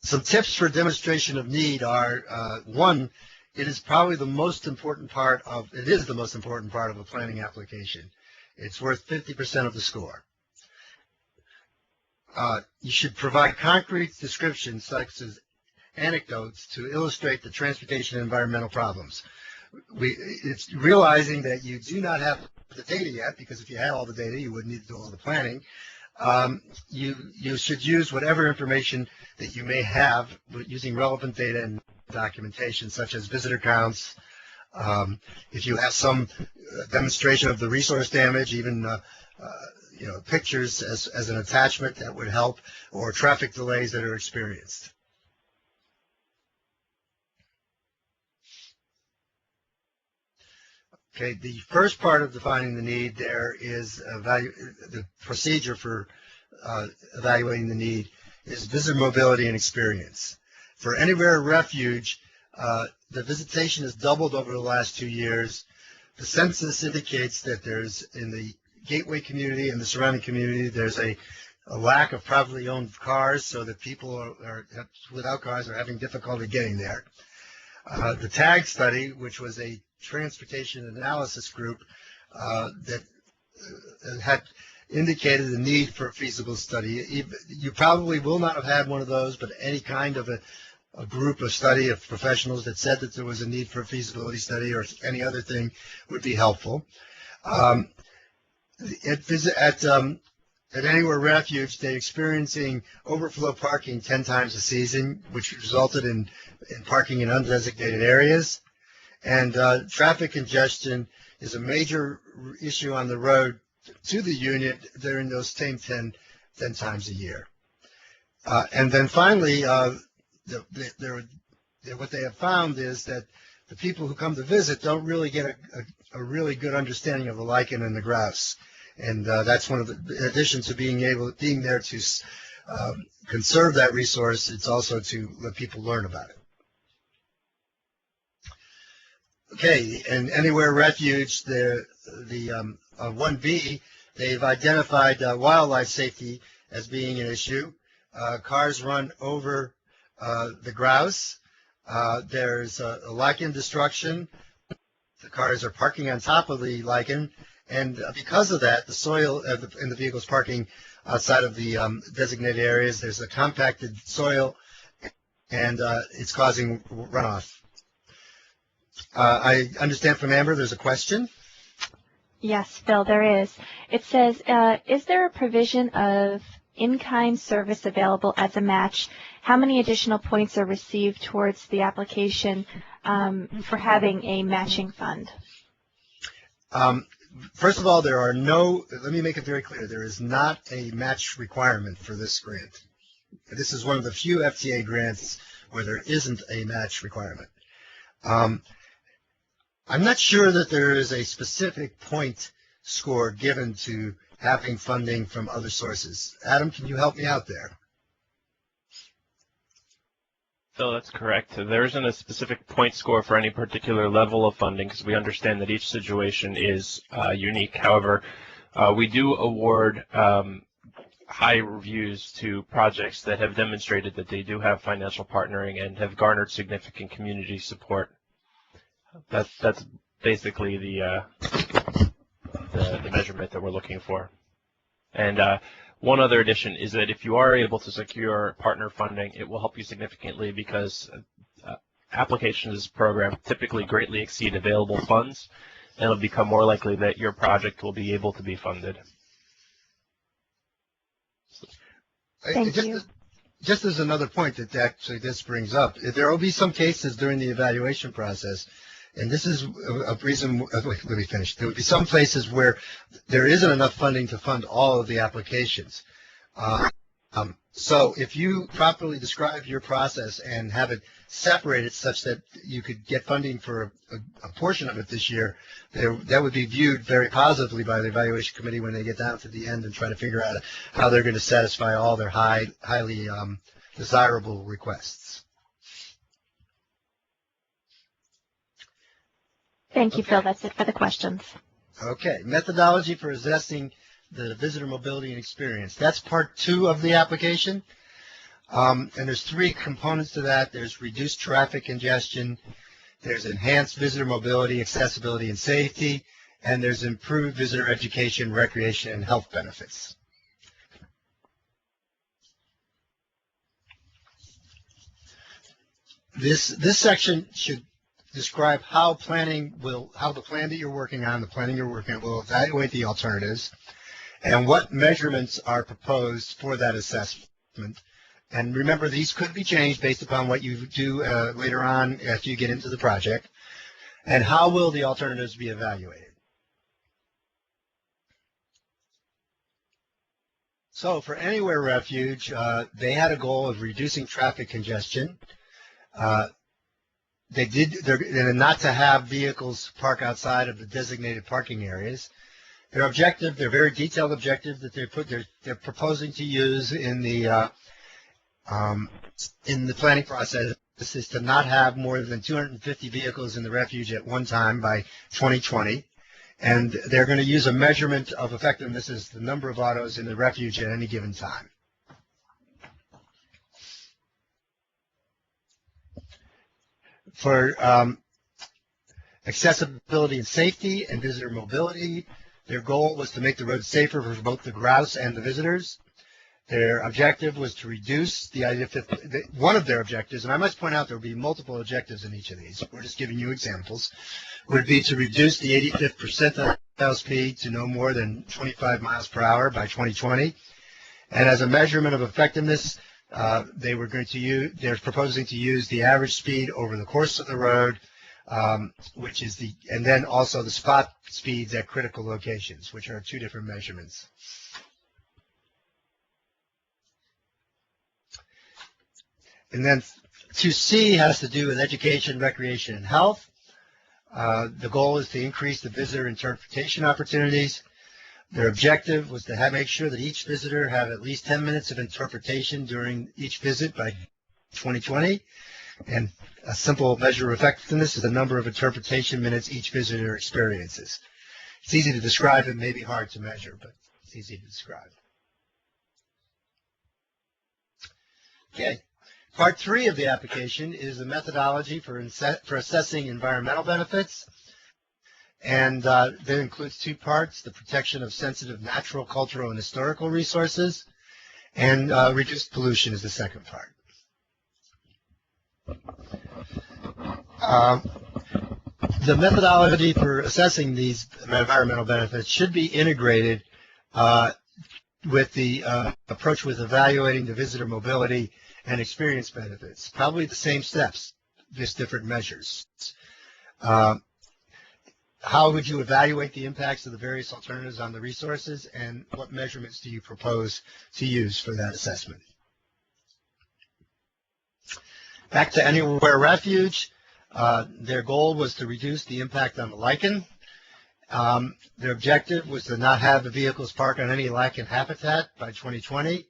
Some tips for demonstration of need are, one, it is probably the most important part of, it is the most important part of a planning application. It's worth 50% of the score. You should provide concrete descriptions such as anecdotes to illustrate the transportation and environmental problems. It's realizing that you do not have the data yet, because if you had all the data, you wouldn't need to do all the planning. You should use whatever information that you may have using relevant data and documentation, such as visitor counts. If you have some demonstration of the resource damage, even pictures as an attachment, that would help, or traffic delays that are experienced. Okay, the first part of defining the need there is the procedure for evaluating the need is visitor mobility and experience. For Anywhere Refuge, the visitation has doubled over the last 2 years. The census indicates that there's, in the Gateway community and the surrounding community, there's a lack of privately owned cars, so that people are without cars are having difficulty getting there. The TAG study, which was a transportation analysis group that had indicated the need for a feasible study. You probably will not have had one of those, but any kind of a group of study of professionals that said that there was a need for a feasibility study or any other thing would be helpful. At Anywhere Refuge, they're experiencing overflow parking 10 times a season, which resulted in parking in undesignated areas. And traffic congestion is a major issue on the road to the unit during those same 10 times a year. And then finally, what they have found is that the people who come to visit don't really get a really good understanding of the lichen and the grouse. And that's one of the, in addition to being there to conserve that resource, it's also to let people learn about it. Okay, and Anywhere Refuge, the 1B, they've identified wildlife safety as being an issue. Cars run over the grouse. There's a lichen destruction. The cars are parking on top of the lichen, and because of that, the soil in the vehicles parking outside of the designated areas, there's a compacted soil, and it's causing runoff. I understand from Amber there's a question. Yes, Phil, there is. It says, is there a provision of in-kind service available as a match? How many additional points are received towards the application for having a matching fund? First of all, there are no, let me make it very clear, there is not a match requirement for this grant. This is one of the few FTA grants where there isn't a match requirement. I'm not sure that there is a specific point score given to having funding from other sources. Adam, can you help me out there? So that's correct. There isn't a specific point score for any particular level of funding because we understand that each situation is unique. However, we do award high reviews to projects that have demonstrated that they do have financial partnering and have garnered significant community support. That's basically the measurement that we're looking for. And one other addition is that if you are able to secure partner funding, it will help you significantly because applications to this program typically greatly exceed available funds, and it'll become more likely that your project will be able to be funded. Thank you. Just as another point that actually this brings up, there will be some cases during the evaluation process, and this is a reason, let me finish. There will be some places where there isn't enough funding to fund all of the applications. So if you properly describe your process and have it separated such that you could get funding for a portion of it this year, that would be viewed very positively by the evaluation committee when they get down to the end and try to figure out how they're going to satisfy all their highly desirable requests. Thank you, Phil. That's it for the questions. Okay, methodology for assessing the visitor mobility and experience. That's part 2 of the application. And there's 3 components to that. There's reduced traffic congestion, there's enhanced visitor mobility, accessibility, and safety, and there's improved visitor education, recreation, and health benefits. This section should describe how the plan that you're working on, will evaluate the alternatives, and what measurements are proposed for that assessment. And remember, these could be changed based upon what you do later on after you get into the project. And how will the alternatives be evaluated? So for Anywhere Refuge, they had a goal of reducing traffic congestion. They're not to have vehicles park outside of the designated parking areas. Their objective, their very detailed objective that they're proposing to use in the planning process is to not have more than 250 vehicles in the refuge at one time by 2020. And they're going to use a measurement of effectiveness as the number of autos in the refuge at any given time. For accessibility and safety and visitor mobility, their goal was to make the road safer for both the grouse and the visitors. Their objective was to reduce one of their objectives, and I must point out there will be multiple objectives in each of these. We're just giving you examples, would be to reduce the 85th percentile speed to no more than 25 miles per hour by 2020. And as a measurement of effectiveness, they're proposing to use the average speed over the course of the road, and then also the spot speeds at critical locations, which are 2 different measurements. And then 2C has to do with education, recreation, and health. The goal is to increase the visitor interpretation opportunities. Their objective was to make sure that each visitor have at least 10 minutes of interpretation during each visit by 2020. And a simple measure of effectiveness is the number of interpretation minutes each visitor experiences. It's easy to describe, it may be hard to measure, but it's easy to describe. Okay. Part 3 of the application is the methodology for assessing environmental benefits. And that includes 2 parts: the protection of sensitive natural, cultural, and historical resources, and reduced pollution is the second part. The methodology for assessing these environmental benefits should be integrated with the approach with evaluating the visitor mobility and experience benefits. Probably the same steps, just different measures. How would you evaluate the impacts of the various alternatives on the resources, and what measurements do you propose to use for that assessment? Back to Anywhere Refuge. Their goal was to reduce the impact on the lichen. Their objective was to not have the vehicles park on any lichen habitat by 2020,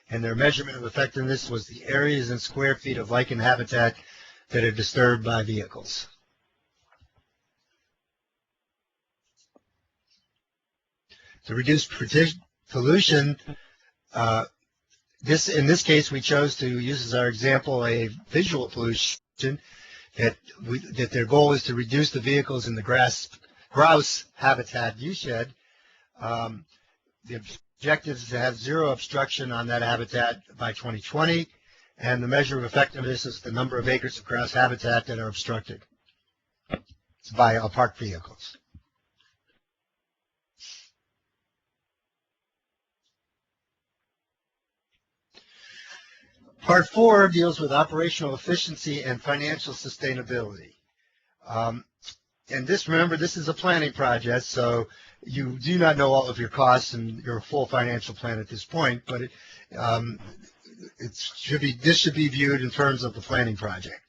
and their measurement of effectiveness was the areas in square feet of lichen habitat that are disturbed by vehicles. To reduce pollution, in this case, we chose to use as our example a visual pollution that their goal is to reduce the vehicles in the grouse habitat viewshed. The objective is to have zero obstruction on that habitat by 2020, and the measure of effectiveness is the number of acres of grouse habitat that are obstructed by parked vehicles. Part 4 deals with operational efficiency and financial sustainability. And remember, this is a planning project, so you do not know all of your costs and your full financial plan at this point, but this should be viewed in terms of the planning project.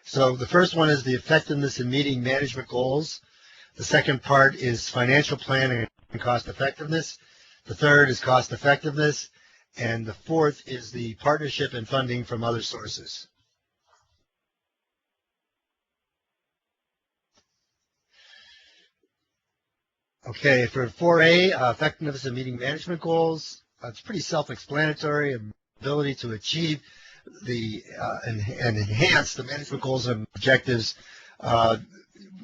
So the first one is the effectiveness in meeting management goals. The second part is financial planning and cost effectiveness. The third is cost effectiveness. And the fourth is the partnership and funding from other sources. Okay, for 4A, effectiveness in meeting management goals, it's pretty self-explanatory. Ability to achieve and enhance the management goals and objectives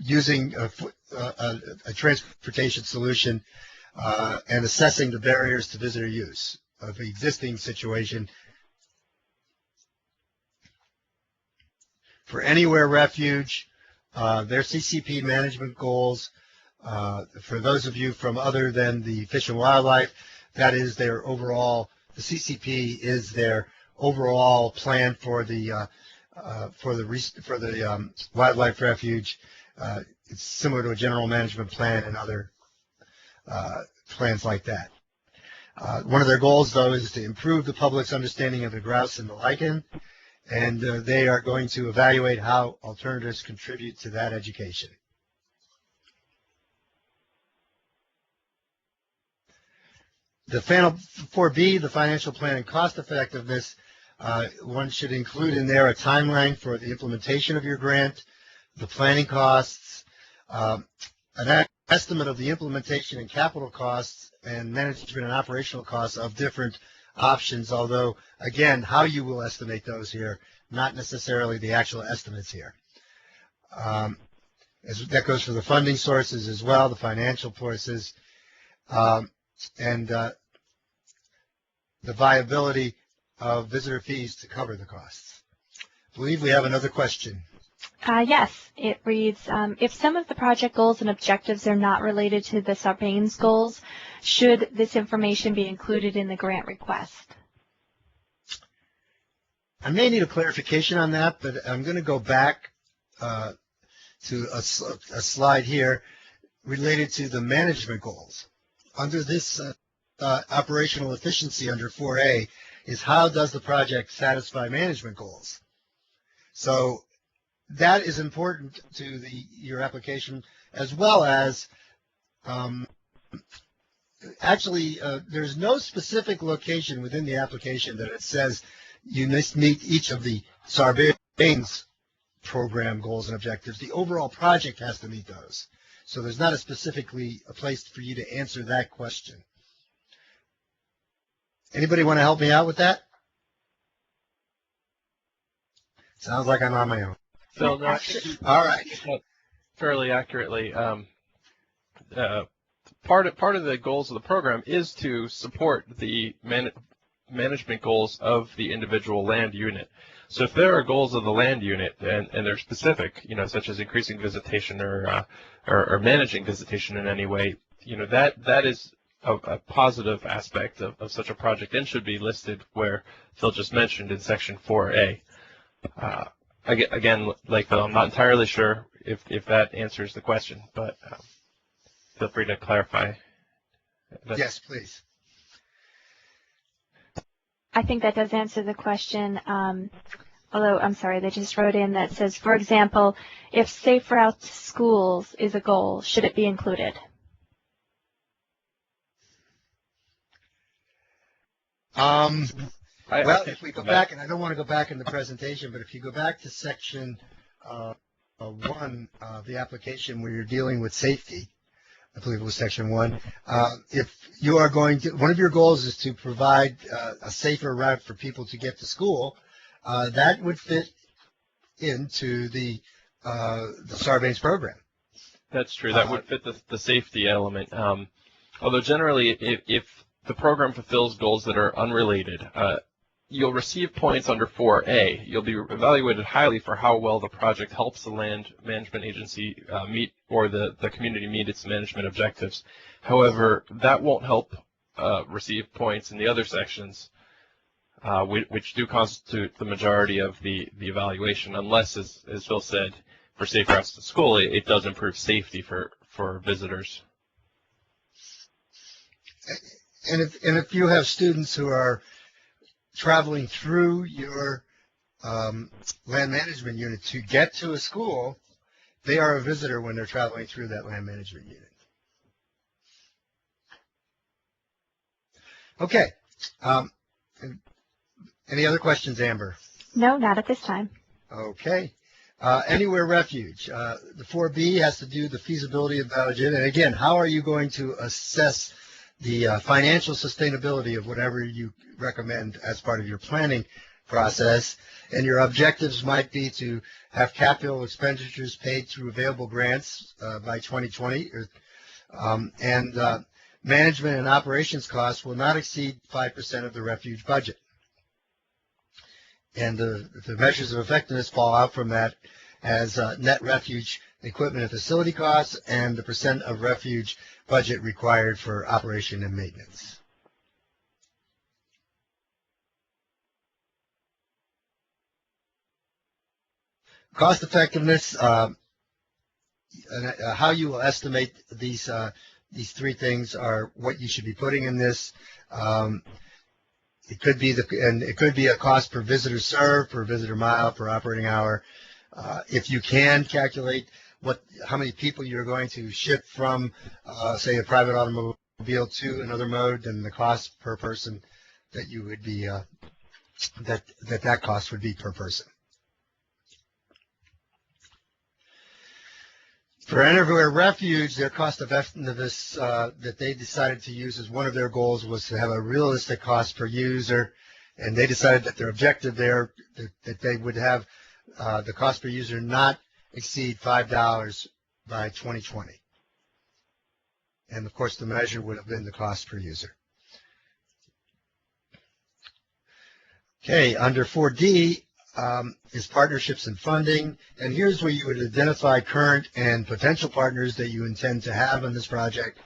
using a transportation solution and assessing the barriers to visitor use of the existing situation. For Anywhere Refuge, their CCP management goals, for those of you from other than the Fish and Wildlife, that is their overall, the CCP is their overall plan for the wildlife refuge. It's similar to a general management plan and other plans like that. One of their goals, though, is to improve the public's understanding of the grouse and the lichen, and they are going to evaluate how alternatives contribute to that education. The final 4B, the financial plan and cost effectiveness, one should include in there a timeline for the implementation of your grant, the planning costs, an estimate of the implementation and capital costs, and management and operational costs of different options, although, again, how you will estimate those here, not necessarily the actual estimates here. That goes for the funding sources as well, the financial sources, and the viability of visitor fees to cover the costs. I believe we have another question. Yes, it reads, if some of the project goals and objectives are not related to the Sarbanes goals, should this information be included in the grant request? I may need a clarification on that, but I'm going to go back to a slide here related to the management goals. Under this operational efficiency under 4A is how does the project satisfy management goals? So that is important to your application, as well as there's no specific location within the application that it says you must meet each of the Sarbanes program goals and objectives. The overall project has to meet those. So there's not a place for you to answer that question. Anybody want to help me out with that? Sounds like I'm on my own. Phil, no, I think you All right. fairly accurately. Part of the goals of the program is to support the management goals of the individual land unit. So if there are goals of the land unit and they're specific, such as increasing visitation or managing visitation in any way, that is a positive aspect of such a project and should be listed where Phil just mentioned in section 4A. Again, like Phil, I'm not entirely sure if that answers the question, but feel free to clarify. Yes, please. I think that does answer the question. although I'm sorry, they just wrote in that says, for example, if safe routes to schools is a goal, should it be included? Well, if we go back, and I don't want to go back in the presentation, but if you go back to section 1 of the application where you're dealing with safety, I believe it was section 1, if you are going to, one of your goals is to provide a safer route for people to get to school, that would fit into the Sarbanes program. That's true. That would fit the safety element. Although generally, if the program fulfills goals that are unrelated, you'll receive points under 4A. You'll be evaluated highly for how well the project helps the land management agency meet, or the community meet its management objectives. However, that won't help receive points in the other sections, which do constitute the majority of the evaluation, unless, as Phil said, for safe routes to school, it does improve safety for visitors. And if you have students who are traveling through your land management unit to get to a school, they are a visitor when they're traveling through that land management unit. Okay. Any other questions, Amber? No, not at this time. Okay. Anywhere refuge. The 4B has to do the feasibility of the budget. And again, how are you going to assess the financial sustainability of whatever you recommend as part of your planning process? And your objectives might be to have capital expenditures paid through available grants by 2020, and management and operations costs will not exceed 5% of the refuge budget. And the measures of effectiveness fall out from that as net refuge equipment and facility costs and the percent of refuge budget required for operation and maintenance. Cost effectiveness, and how you will estimate these three things are what you should be putting in this. It could be a cost per visitor served, per visitor mile, per operating hour. If you can calculate how many people you're going to ship from, say, a private automobile to another mode, then the cost per person that you would be that cost would be per person. For Anywhere Refuge, their cost effectiveness that they decided to use as one of their goals was to have a realistic cost per user, and they decided that their objective there, that they would have the cost per user not exceed $5 by 2020. And of course, the measure would have been the cost per user. Okay, under 4D is partnerships and funding, and here's where you would identify current and potential partners that you intend to have on this project.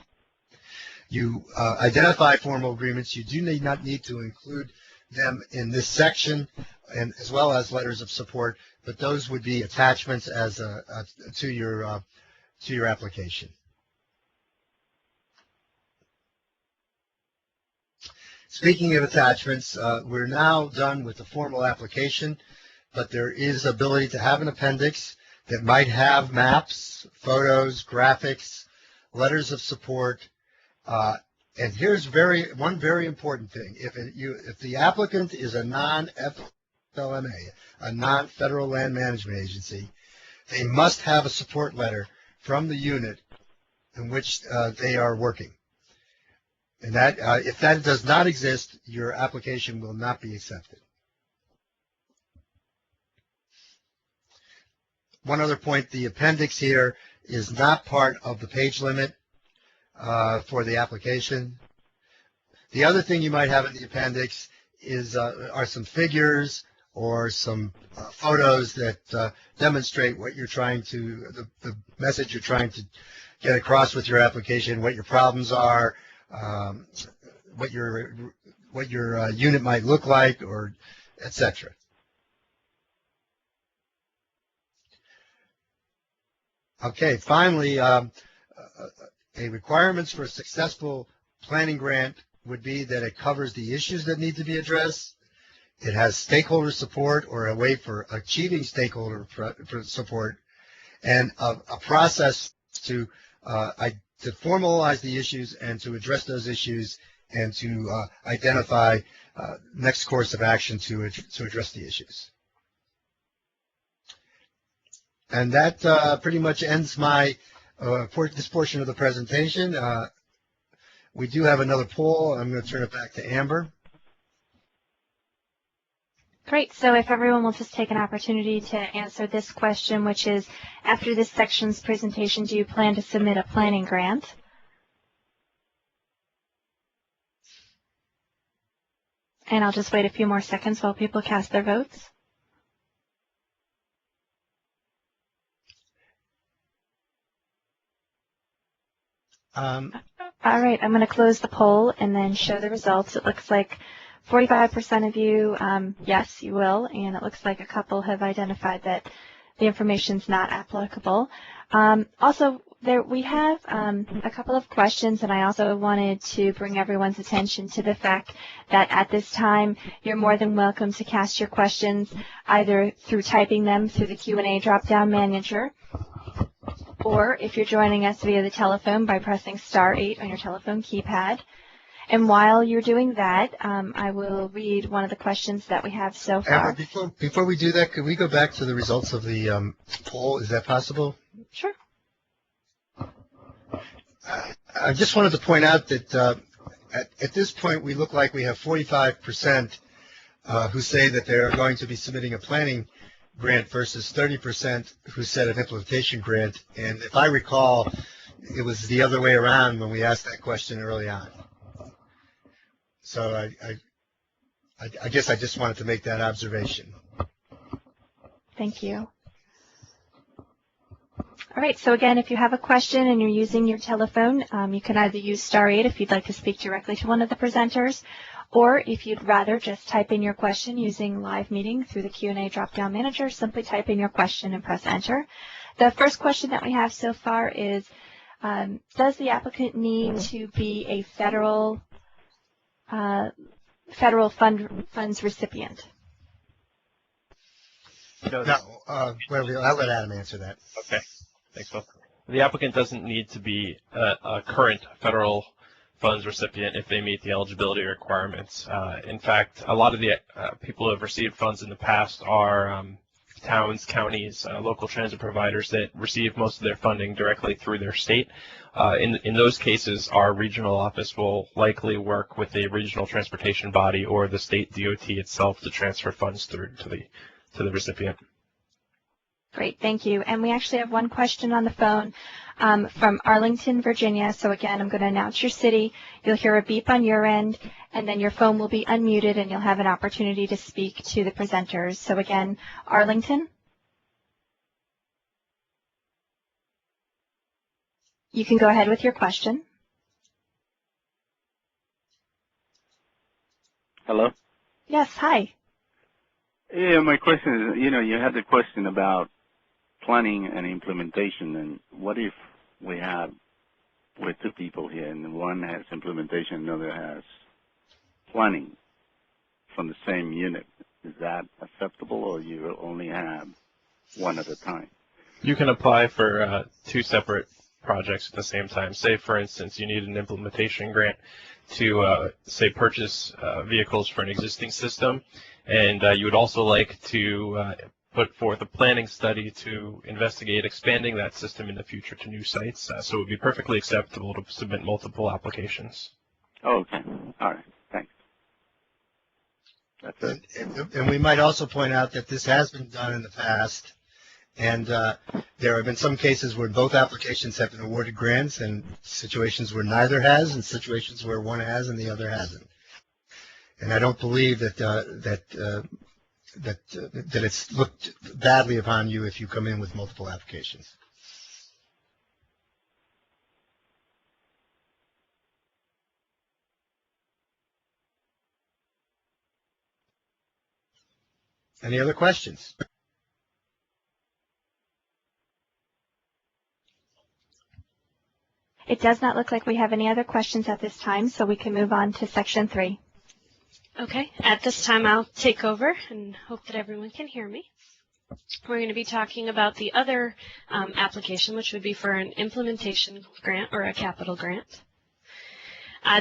You identify formal agreements. You do not need to include them in this section, and as well as letters of support, but those would be attachments as to your application. Speaking of attachments, we're now done with the formal application, but there is ability to have an appendix that might have maps, photos, graphics, letters of support, and here's one very important thing. If the applicant is a non-FLMA, a non-federal land management agency, they must have a support letter from the unit in which they are working. And that, if that does not exist, your application will not be accepted. One other point, the appendix here is not part of the page limit for the application. The other thing you might have in the appendix are some figures or some photos that demonstrate what you're trying to, the message you're trying to get across with your application, what your problems are, what your unit might look like, or etc. Okay, finally, a requirements for a successful planning grant would be that it covers the issues that need to be addressed. it has stakeholder support or a way for achieving stakeholder support, and a process to formalize the issues and to address those issues and to identify next course of action to address the issues. And that pretty much ends my this portion of the presentation. We do have another poll. I'm going to turn it back to Amber. Great. So if everyone will just take an opportunity to answer this question, which is, after this section's presentation, do you plan to submit a planning grant? And I'll just wait a few more seconds while people cast their votes. All right, I'm going to close the poll and then show the results. It looks like 45% of you, yes, you will, and it looks like a couple have identified that the information's not applicable. Also, we have a couple of questions, and I also wanted to bring everyone's attention to the fact that at this time, you're more than welcome to cast your questions either through typing them through the Q&A drop-down manager, or if you're joining us via the telephone by pressing *8 on your telephone keypad. And while you're doing that, I will read one of the questions that we have so far. Amber, before we do that, could we go back to the results of the poll? Is that possible? Sure. I just wanted to point out that at this point, we look like we have 45% who say that they're going to be submitting a planning grant versus 30% who said an implementation grant. And if I recall, it was the other way around when we asked that question early on. So I guess I just wanted to make that observation. Thank you. All right, so again, if you have a question and you're using your telephone, you can either use *8 if you'd like to speak directly to one of the presenters, or if you'd rather just type in your question using Live Meeting through the Q&A drop-down manager, simply type in your question and press Enter. The first question that we have so far is, does the applicant need to be a federal funds recipient? No, I'll let Adam answer that. Okay, thanks, Phil. The applicant doesn't need to be a current federal funds recipient if they meet the eligibility requirements. In fact, a lot of the people who have received funds in the past are towns, counties, local transit providers that receive most of their funding directly through their state. In those cases, our regional office will likely work with a regional transportation body or the state DOT itself to transfer funds through to the recipient. Great, thank you. And we actually have one question on the phone from Arlington, Virginia. So again, I'm going to announce your city. You'll hear a beep on your end, and then your phone will be unmuted, and you'll have an opportunity to speak to the presenters. So again, Arlington. You can go ahead with your question. Hello? Yes, hi. Yeah, my question is, you had the question about planning and implementation, and what if we're two people here, and one has implementation, another has planning from the same unit? Is that acceptable, or you only have one at a time? You can apply for two separate projects at the same time. Say, for instance, you need an implementation grant to, say, purchase vehicles for an existing system, and you would also like to put forth a planning study to investigate expanding that system in the future to new sites. So it would be perfectly acceptable to submit multiple applications. Oh, okay. All right. Thanks. That's it. And we might also point out that this has been done in the past, and there have been some cases where both applications have been awarded grants, and situations where neither has, and situations where one has and the other hasn't. And I don't believe that that it's looked badly upon you if you come in with multiple applications. Any other questions? It does not look like we have any other questions at this time, so we can move on to Section 3. Okay, at this time I'll take over and hope that everyone can hear me. We're going to be talking about the other application, which would be for an implementation grant or a capital grant.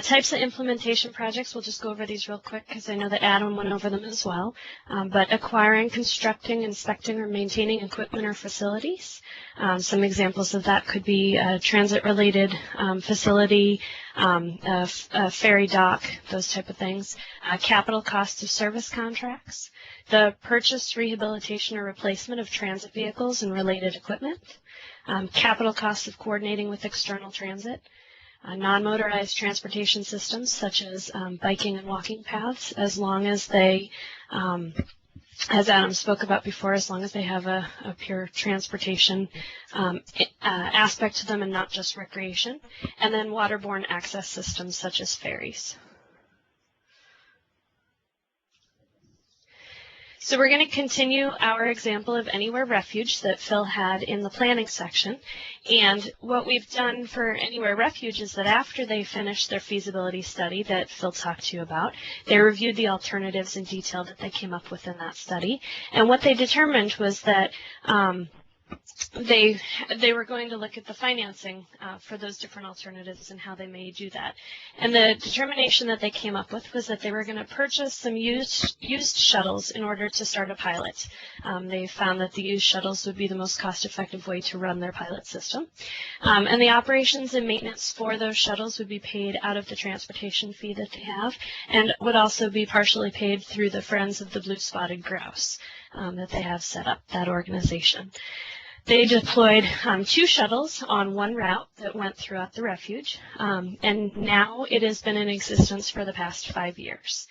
Types of implementation projects, we'll just go over these real quick because I know that Adam went over them as well. But acquiring, constructing, inspecting, or maintaining equipment or facilities. Some examples of that could be a transit-related facility, a ferry dock, those type of things. Capital costs of service contracts. The purchase, rehabilitation, or replacement of transit vehicles and related equipment. Capital costs of coordinating with external transit. Non-motorized transportation systems such as biking and walking paths, as long as they, as Adam spoke about before, as long as they have a pure transportation aspect to them and not just recreation. And then waterborne access systems such as ferries. So we're going to continue our example of Anywhere Refuge that Phil had in the planning section. And what we've done for Anywhere Refuge is that after they finished their feasibility study that Phil talked to you about, they reviewed the alternatives in detail that they came up with in that study. And what they determined was that they were going to look at the financing for those different alternatives and how they may do that. And the determination that they came up with was that they were going to purchase some used shuttles in order to start a pilot. They found that the used shuttles would be the most cost-effective way to run their pilot system. And the operations and maintenance for those shuttles would be paid out of the transportation fee that they have, and would also be partially paid through the Friends of the Blue Spotted Grouse that they have set up, that organization. They deployed 2 shuttles on one route that went throughout the refuge, and now it has been in existence for the past 5 years.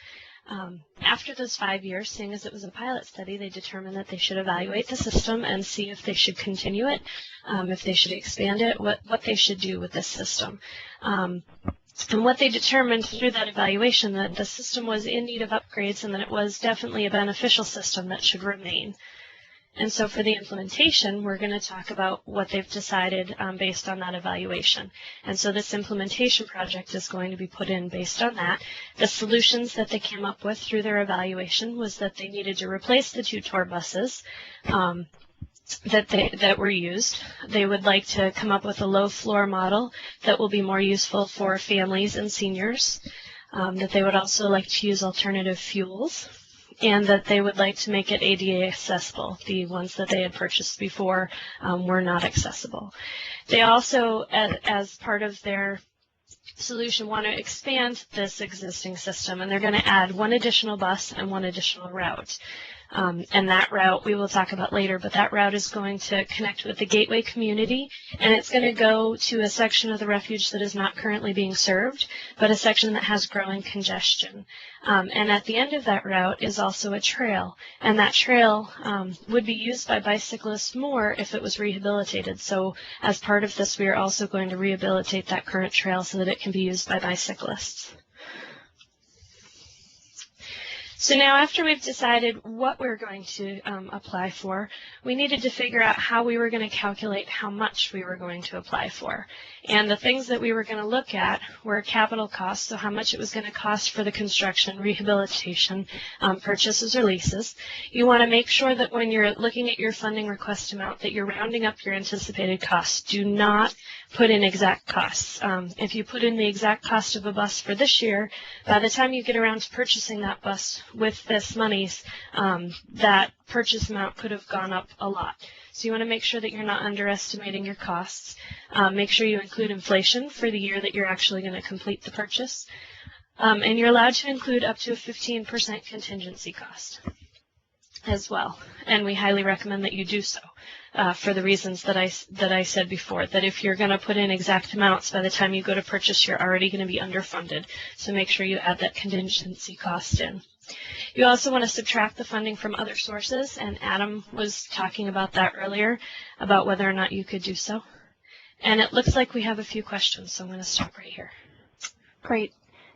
After those 5 years, seeing as it was a pilot study, they determined that they should evaluate the system and see if they should continue it, if they should expand it, what they should do with this system. And what they determined through that evaluation, that the system was in need of upgrades and that it was definitely a beneficial system that should remain. And so for the implementation, we're going to talk about what they've decided based on that evaluation. And so this implementation project is going to be put in based on that. The solutions that they came up with through their evaluation was that they needed to replace the 2 tour buses that were used. They would like to come up with a low floor model that will be more useful for families and seniors. That they would also like to use alternative fuels. And that they would like to make it ADA accessible. The ones that they had purchased before were not accessible. They also, as part of their solution, want to expand this existing system, and they're going to add 1 additional bus and 1 additional route. And that route we will talk about later, but that route is going to connect with the Gateway community, and it's going to go to a section of the refuge that is not currently being served, but a section that has growing congestion. And at the end of that route is also a trail, and that trail would be used by bicyclists more if it was rehabilitated. So as part of this, we are also going to rehabilitate that current trail so that it can be used by bicyclists. So now after we've decided what we're going to apply for, we needed to figure out how we were going to calculate how much we were going to apply for. And the things that we were going to look at were capital costs, so how much it was going to cost for the construction, rehabilitation, purchases or leases. You want to make sure that when you're looking at your funding request amount that you're rounding up your anticipated costs. Do not put in exact costs. If you put in the exact cost of a bus for this year, by the time you get around to purchasing that bus with this monies, that purchase amount could have gone up a lot. So you want to make sure that you're not underestimating your costs. Make sure you include inflation for the year that you're actually going to complete the purchase. And you're allowed to include up to a 15% contingency cost as well. And we highly recommend that you do so for the reasons that I said before, that if you're going to put in exact amounts, by the time you go to purchase, you're already going to be underfunded. So make sure you add that contingency cost in. You also want to subtract the funding from other sources, and Adam was talking about that earlier, about whether or not you could do so. And it looks like we have a few questions, so I'm going to stop right here. Great.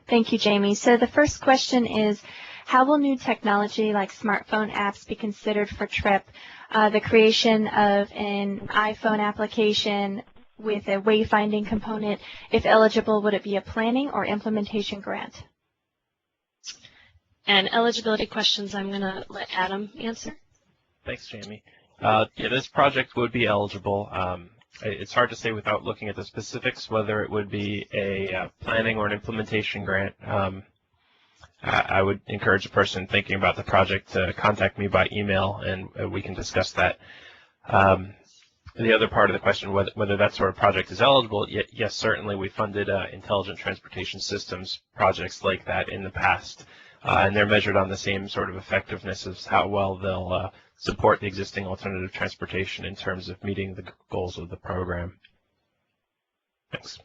Thank you, Jamie. So the first question is, how will new technology like smartphone apps be considered for TRIP? The creation of an iPhone application with a wayfinding component, if eligible, would it be a planning or implementation grant? And eligibility questions I'm going to let Adam answer. Thanks, Jamie. Yeah, this project would be eligible. It's hard to say without looking at the specifics whether it would be a planning or an implementation grant. I would encourage a person thinking about the project to contact me by email, and we can discuss that. The other part of the question, whether that sort of project is eligible, yes, certainly we funded intelligent transportation systems projects like that in the past, and they're measured on the same sort of effectiveness as how well they'll support the existing alternative transportation in terms of meeting the goals of the program. Thanks.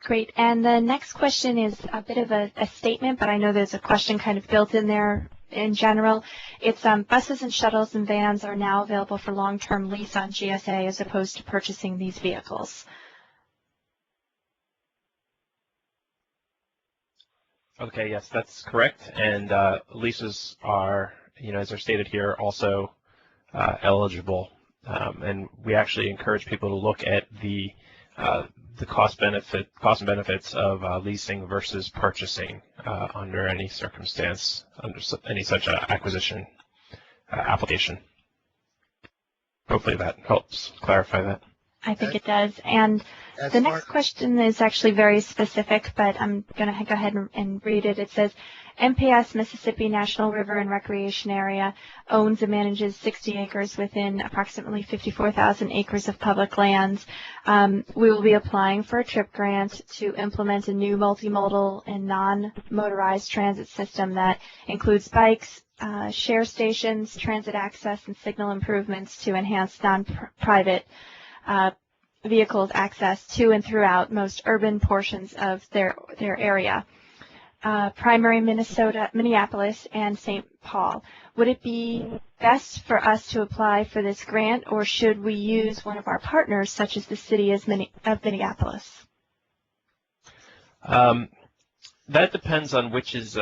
Great. And the next question is a bit of a statement, but I know there's a question kind of built in there in general. It's buses and shuttles and vans are now available for long-term lease on GSA as opposed to purchasing these vehicles. Okay, yes, that's correct. And leases are, as are stated here, also eligible. And we actually encourage people to look at the cost and benefits of leasing versus purchasing under any circumstance, under any such acquisition application. Hopefully that helps clarify that. I think it does. And the next question is actually very specific, but I'm going to go ahead and read it. It says, MPS Mississippi National River and Recreation Area owns and manages 60 acres within approximately 54,000 acres of public lands. We will be applying for a TRIP grant to implement a new multimodal and non-motorized transit system that includes bikes, share stations, transit access, and signal improvements to enhance non-private vehicles access to and throughout most urban portions of their area. Primary Minneapolis, and St. Paul. Would it be best for us to apply for this grant, or should we use one of our partners, such as the city of Minneapolis? That depends on which is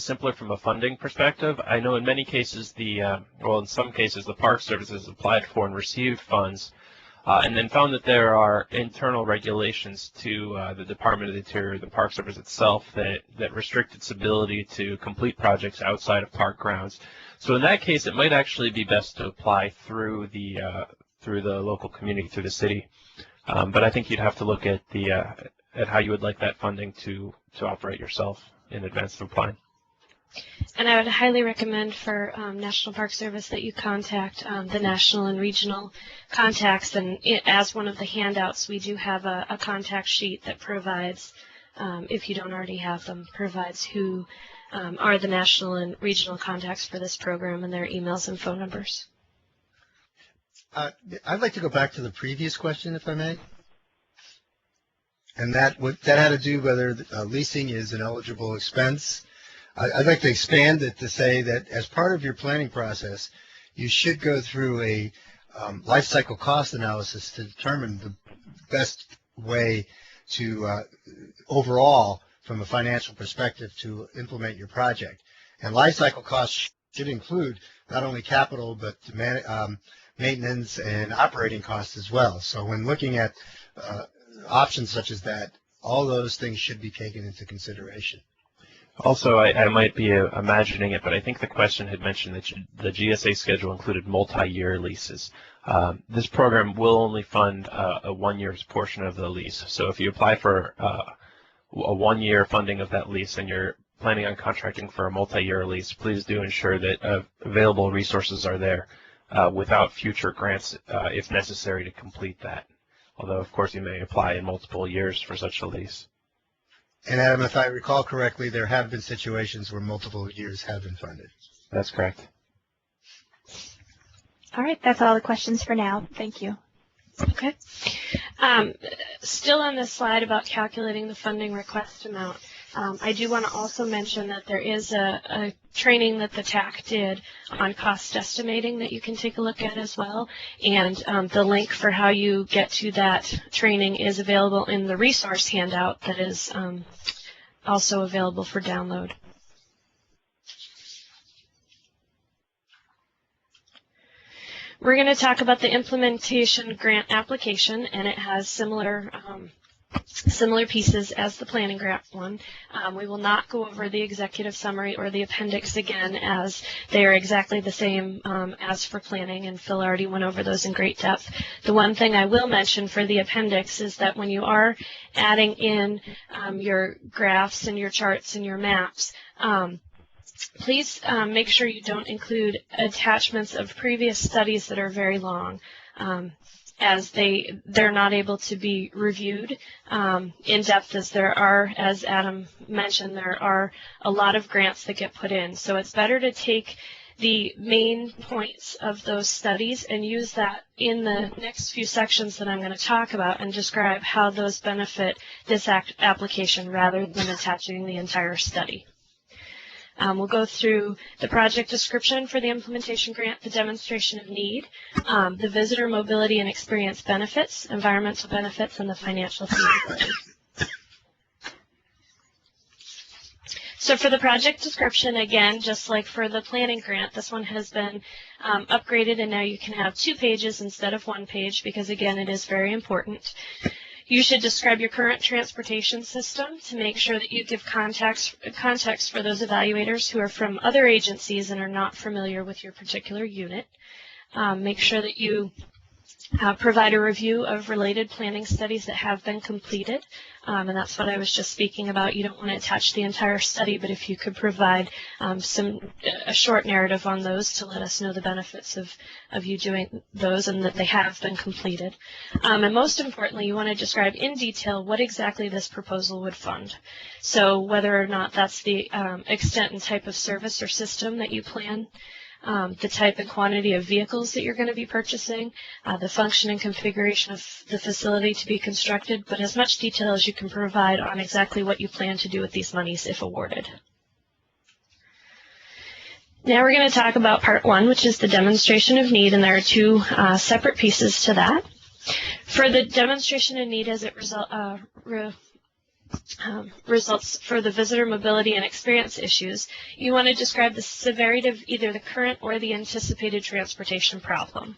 simpler from a funding perspective. I know in many cases in some cases the Park Service has applied for and received funds, and then found that there are internal regulations to the Department of the Interior, the Park Service itself, that restrict its ability to complete projects outside of park grounds. So in that case, it might actually be best to apply through the local community, through the city. But I think you'd have to look at at how you would like that funding to operate yourself in advance of applying. And I would highly recommend for National Park Service that you contact the national and regional contacts. And as one of the handouts, we do have a contact sheet that provides, if you don't already have them, provides who are the national and regional contacts for this program and their emails and phone numbers. I'd like to go back to the previous question, if I may. And that had to do whether leasing is an eligible expense. I'd like to expand it to say that as part of your planning process, you should go through a life cycle cost analysis to determine the best way to overall, from a financial perspective, to implement your project. And life cycle costs should include not only capital, but maintenance and operating costs as well. So when looking at options such as that, all those things should be taken into consideration. Also, I might be imagining it, but I think the question had mentioned that the GSA schedule included multi-year leases. This program will only fund a one-year portion of the lease. So if you apply for a one-year funding of that lease and you're planning on contracting for a multi-year lease, please do ensure that available resources are there without future grants if necessary to complete that. Although, of course, you may apply in multiple years for such a lease. And Adam, if I recall correctly, there have been situations where multiple years have been funded. That's correct. All right, that's all the questions for now. Thank you. Okay. Still on this slide about calculating the funding request amount, I do want to also mention that there is a training that the TAC did on cost estimating that you can take a look at as well. And the link for how you get to that training is available in the resource handout that is also available for download. We're going to talk about the implementation grant application, and it has similar similar pieces as the planning grant one. We will not go over the executive summary or the appendix again, as they are exactly the same as for planning, and Phil already went over those in great depth. The one thing I will mention for the appendix is that when you are adding in your graphs and your charts and your maps, please make sure you don't include attachments of previous studies that are very long, as they're not able to be reviewed in depth, as there are, as Adam mentioned, there are a lot of grants that get put in. So it's better to take the main points of those studies and use that in the next few sections that I'm going to talk about and describe how those benefit this application rather than attaching the entire study. We'll go through the project description for the implementation grant, the demonstration of need, the visitor mobility and experience benefits, environmental benefits, and the financial feasibility. So for the project description, again, just like for the planning grant, this one has been upgraded, and now you can have 2 pages instead of 1 page because, again, it is very important. You should describe your current transportation system to make sure that you give context for those evaluators who are from other agencies and are not familiar with your particular unit. Make sure that you provide a review of related planning studies that have been completed, and that's what I was just speaking about. You don't want to attach the entire study, but if you could provide a short narrative on those to let us know the benefits of you doing those and that they have been completed. And most importantly, you want to describe in detail what exactly this proposal would fund. So whether or not that's the extent and type of service or system that you plan, the type and quantity of vehicles that you're going to be purchasing, the function and configuration of the facility to be constructed, but as much detail as you can provide on exactly what you plan to do with these monies if awarded. Now we're going to talk about part 1, which is the demonstration of need, and there are 2 separate pieces to that. For the demonstration of need as it results for the visitor mobility and experience issues, you want to describe the severity of either the current or the anticipated transportation problem.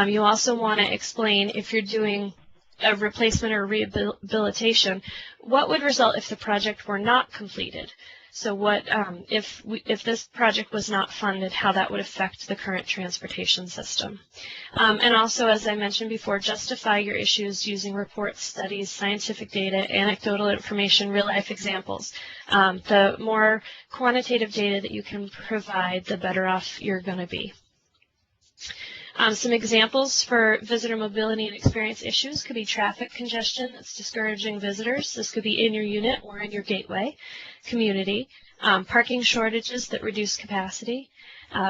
You also want to explain, if you're doing a replacement or rehabilitation, what would result if the project were not completed. So what if this project was not funded, how that would affect the current transportation system. And also, as I mentioned before, justify your issues using reports, studies, scientific data, anecdotal information, real-life examples. The more quantitative data that you can provide, the better off you're going to be. Some examples for visitor mobility and experience issues could be traffic congestion that's discouraging visitors. This could be in your unit or in your gateway community. Parking shortages that reduce capacity.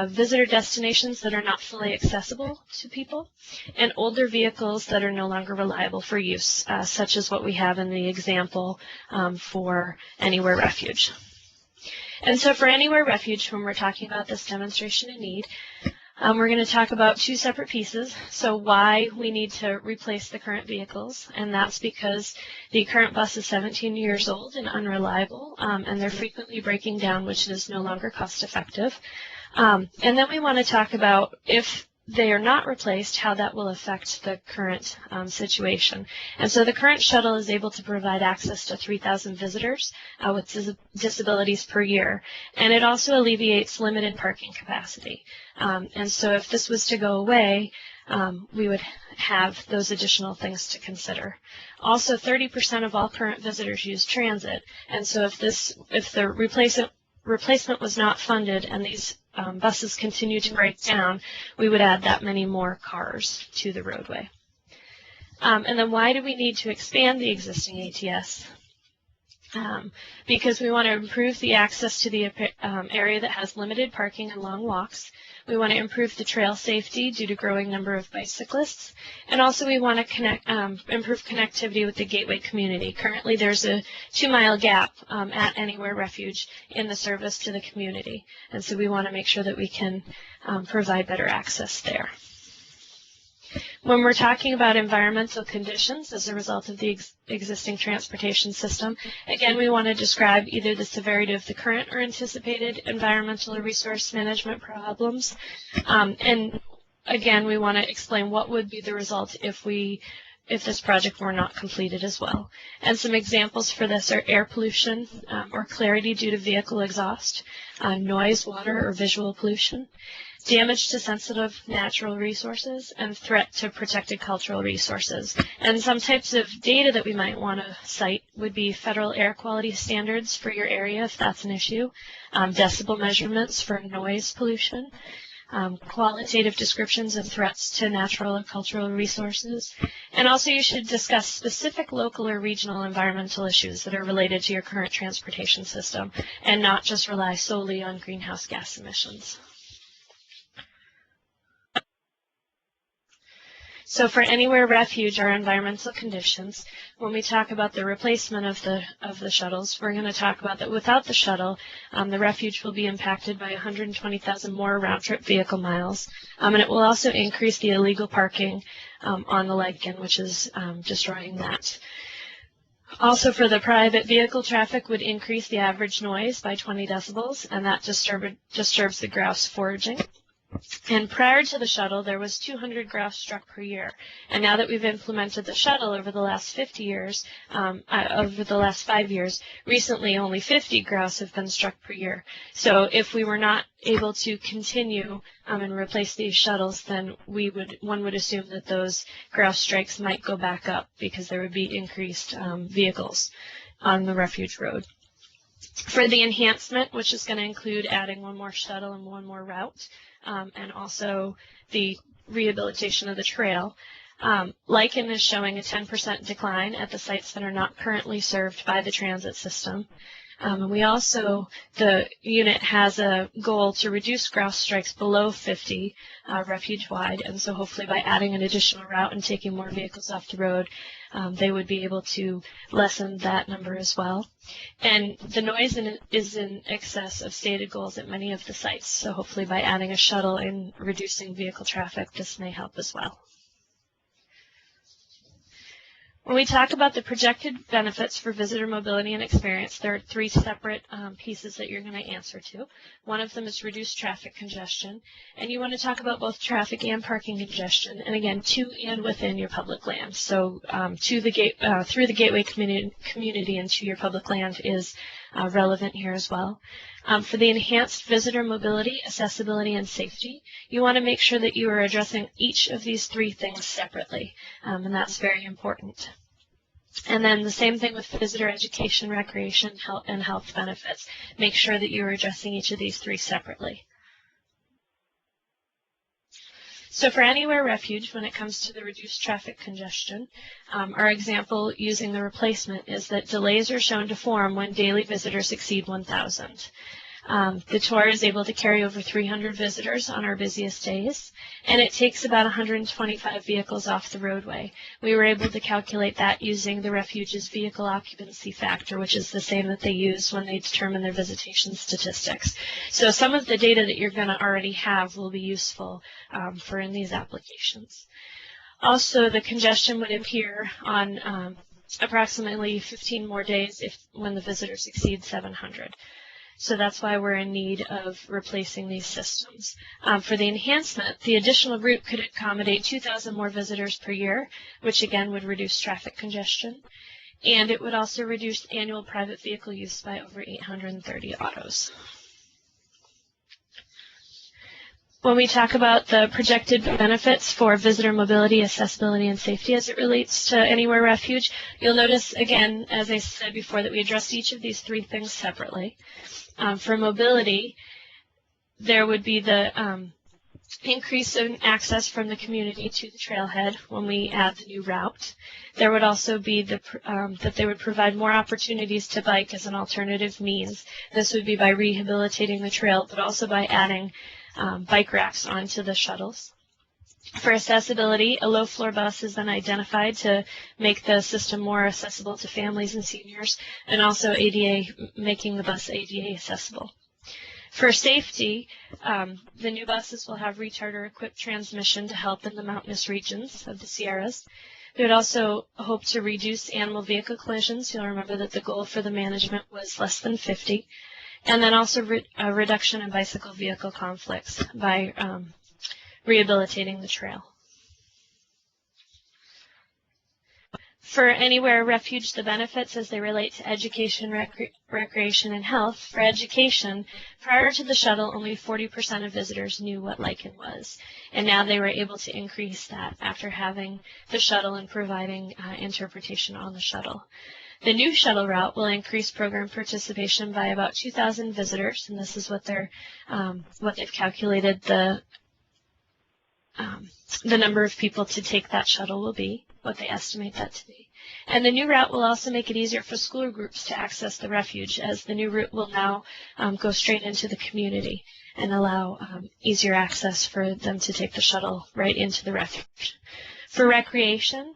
Visitor destinations that are not fully accessible to people. And older vehicles that are no longer reliable for use, such as what we have in the example for Anywhere Refuge. And so for Anywhere Refuge, when we're talking about this demonstration in need, we're going to talk about 2 separate pieces. So why we need to replace the current vehicles, and that's because the current bus is 17 years old and unreliable, and they're frequently breaking down, which is no longer cost effective. And then we want to talk about, if they are not replaced, how that will affect the current situation. And so the current shuttle is able to provide access to 3,000 visitors with disabilities per year, and it also alleviates limited parking capacity. And so if this was to go away, we would have those additional things to consider. Also, 30% of all current visitors use transit, and so if the replacement was not funded and these buses continue to break down, we would add that many more cars to the roadway. And then why do we need to expand the existing ATS? Because we want to improve the access to the area that has limited parking and long walks. We want to improve the trail safety due to growing number of bicyclists. And also we want to improve connectivity with the Gateway community. Currently there's a 2-mile gap at Anywhere Refuge in the service to the community. And so we want to make sure that we can provide better access there. When we're talking about environmental conditions as a result of the existing transportation system, again, we want to describe either the severity of the current or anticipated environmental or resource management problems. And again, we want to explain what would be the result if we if this project were not completed as well. And some examples for this are air pollution or clarity due to vehicle exhaust, noise, water, or visual pollution, damage to sensitive natural resources, and threat to protected cultural resources. And some types of data that we might want to cite would be federal air quality standards for your area, if that's an issue, decibel measurements for noise pollution, qualitative descriptions of threats to natural or cultural resources. And also you should discuss specific local or regional environmental issues that are related to your current transportation system and not just rely solely on greenhouse gas emissions. So for anywhere refuge or environmental conditions, when we talk about the replacement of the shuttles, we're going to talk about that without the shuttle, the refuge will be impacted by 120,000 more round-trip vehicle miles, and it will also increase the illegal parking on the Likekin, which is destroying that. Also, for the private vehicle traffic would increase the average noise by 20 decibels, and that disturbs the grouse foraging. And prior to the shuttle, there was 200 grouse struck per year. And now that we've implemented the shuttle over the last 50 years, over the last 5 years, recently only 50 grouse have been struck per year. So if we were not able to continue and replace these shuttles, then one would assume that those grouse strikes might go back up because there would be increased vehicles on the refuge road. For the enhancement, which is going to include adding one more shuttle and one more route, and also the rehabilitation of the trail, Likekin is showing a 10% decline at the sites that are not currently served by the transit system. And we also, the unit has a goal to reduce grouse strikes below 50 refuge-wide, and so hopefully by adding an additional route and taking more vehicles off the road, they would be able to lessen that number as well. And the noise is in excess of stated goals at many of the sites, so hopefully by adding a shuttle and reducing vehicle traffic, this may help as well. When we talk about the projected benefits for visitor mobility and experience, there are three separate pieces that you're going to answer to. One of them is reduced traffic congestion, and you want to talk about both traffic and parking congestion, and again, to and within your public land. So through the gateway community and to your public land is relevant here as well. For the enhanced visitor mobility, accessibility, and safety, you want to make sure that you are addressing each of these three things separately, and that's very important. And then the same thing with visitor education, recreation, and health benefits. Make sure that you are addressing each of these three separately. So for anywhere refuge, when it comes to the reduced traffic congestion, our example using the replacement is that delays are shown to form when daily visitors exceed 1,000. The tour is able to carry over 300 visitors on our busiest days, and it takes about 125 vehicles off the roadway. We were able to calculate that using the refuge's vehicle occupancy factor, which is the same that they use when they determine their visitation statistics. So some of the data that you're going to already have will be useful for in these applications. Also, the congestion would appear on approximately 15 more days when the visitors exceed 700. So that's why we're in need of replacing these systems. For the enhancement, the additional route could accommodate 2,000 more visitors per year, which again would reduce traffic congestion. And it would also reduce annual private vehicle use by over 830 autos. When we talk about the projected benefits for visitor mobility, accessibility, and safety as it relates to Anywhere Refuge, you'll notice, again, as I said before, that we addressed each of these three things separately. For mobility, there would be the increase in access from the community to the trailhead when we add the new route. There would also be that they would provide more opportunities to bike as an alternative means. This would be by rehabilitating the trail, but also by adding bike racks onto the shuttles. For accessibility, a low-floor bus has been identified to make the system more accessible to families and seniors, and also making the bus ADA accessible. For safety, the new buses will have retarder-equipped transmission to help in the mountainous regions of the Sierras. We would also hope to reduce animal vehicle collisions. You'll remember that the goal for the management was less than 50. And then also a reduction in bicycle vehicle conflicts by rehabilitating the trail. For Anywhere Refuge, the benefits as they relate to education, recreation, and health. For education, prior to the shuttle, only 40% of visitors knew what lichen was, and now they were able to increase that after having the shuttle and providing interpretation on the shuttle. The new shuttle route will increase program participation by about 2,000 visitors, and this is what they've calculated the number of people to take that shuttle will be, what they estimate that to be. And the new route will also make it easier for school groups to access the refuge, as the new route will now go straight into the community and allow easier access for them to take the shuttle right into the refuge. For recreation,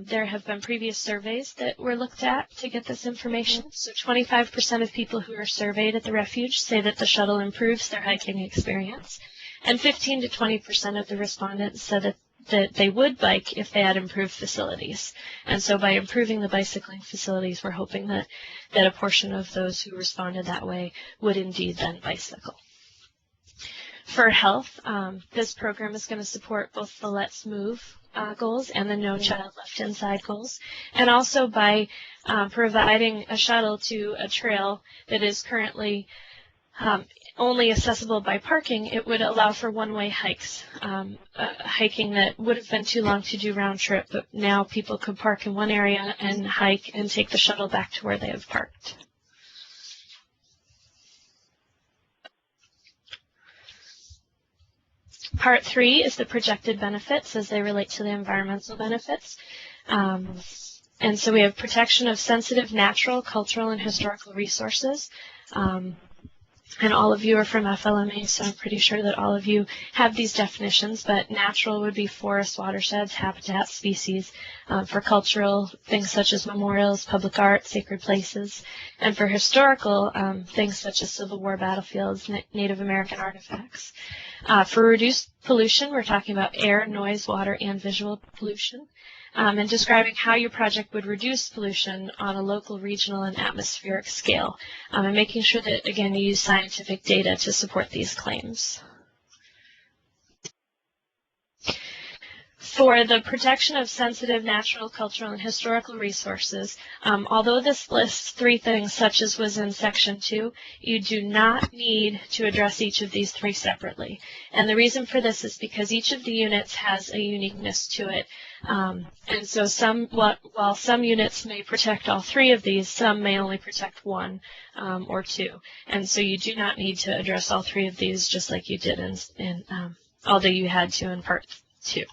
there have been previous surveys that were looked at to get this information. So 25% of people who are surveyed at the refuge say that the shuttle improves their hiking experience. And 15 to 20% of the respondents said that they would bike if they had improved facilities. And so by improving the bicycling facilities, we're hoping that a portion of those who responded that way would indeed then bicycle. For health, this program is going to support both the Let's Move goals and the No Child Left Inside goals. And also by providing a shuttle to a trail that is currently only accessible by parking, it would allow for one-way hikes, hiking that would have been too long to do round trip, but now people could park in one area and hike and take the shuttle back to where they have parked. Part 3 is the projected benefits as they relate to the environmental benefits. And so we have protection of sensitive natural, cultural, and historical resources. And all of you are from FLMA, so I'm pretty sure that all of you have these definitions, but natural would be forests, watersheds, habitat, species. For cultural, things such as memorials, public art, sacred places. And for historical, things such as Civil War battlefields, Native American artifacts. For reduced pollution, we're talking about air, noise, water, and visual pollution. And describing how your project would reduce pollution on a local, regional, and atmospheric scale, and making sure that, again, you use scientific data to support these claims. For the protection of sensitive natural, cultural, and historical resources, although this lists 3 things such as was in Section 2, you do not need to address each of these 3 separately. And the reason for this is because each of the units has a uniqueness to it. And so while some units may protect all 3 of these, some may only protect 1 or 2. And so you do not need to address all 3 of these just like you did although you had to in Part 2.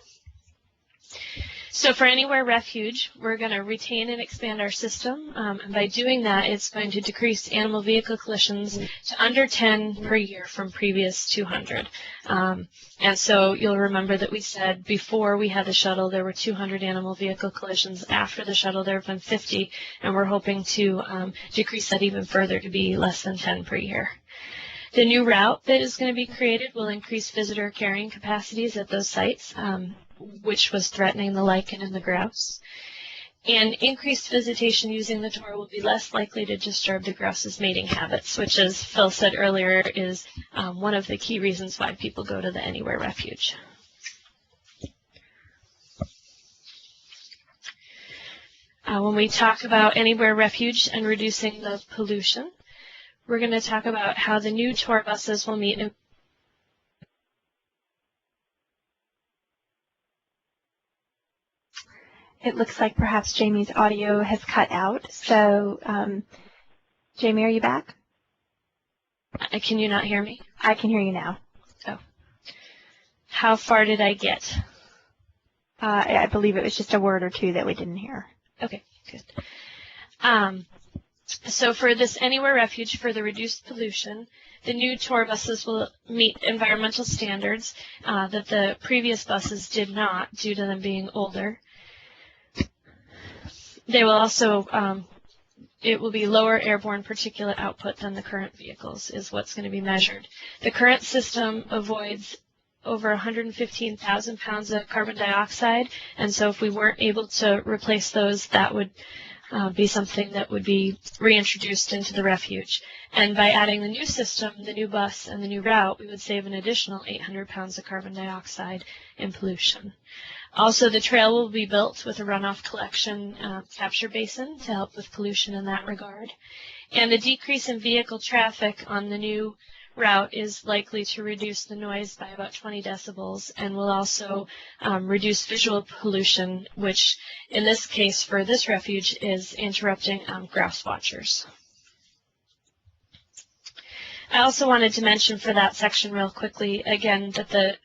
So for Anywhere Refuge, we're going to retain and expand our system, and by doing that, it's going to decrease animal vehicle collisions to under 10 per year from previous 200. And so you'll remember that we said before we had the shuttle, there were 200 animal vehicle collisions. After the shuttle, there have been 50, and we're hoping to decrease that even further to be less than 10 per year. The new route that is going to be created will increase visitor carrying capacities at those sites, which was threatening the lichen and the grouse. And increased visitation using the tour will be less likely to disturb the grouse's mating habits, which, as Phil said earlier, is one of the key reasons why people go to the Anywhere Refuge. When we talk about Anywhere Refuge and reducing the pollution, we're going to talk about how the new tour buses will meet. It looks like perhaps Jamie's audio has cut out. So, Jamie, are you back? Can you not hear me? I can hear you now. Oh. How far did I get? I believe it was just a word or 2 that we didn't hear. Okay, good. So for this Anywhere Refuge for the reduced pollution, the new tour buses will meet environmental standards that the previous buses did not due to them being older. They will also, it will be lower airborne particulate output than the current vehicles is what's going to be measured. The current system avoids over 115,000 pounds of carbon dioxide, and so if we weren't able to replace those, that would be something that would be reintroduced into the refuge. And by adding the new system, the new bus, and the new route, we would save an additional 800 pounds of carbon dioxide in pollution. Also, the trail will be built with a runoff collection capture basin to help with pollution in that regard. And the decrease in vehicle traffic on the new route is likely to reduce the noise by about 20 decibels and will also reduce visual pollution, which in this case for this refuge is interrupting grouse watchers. I also wanted to mention for that section real quickly again that the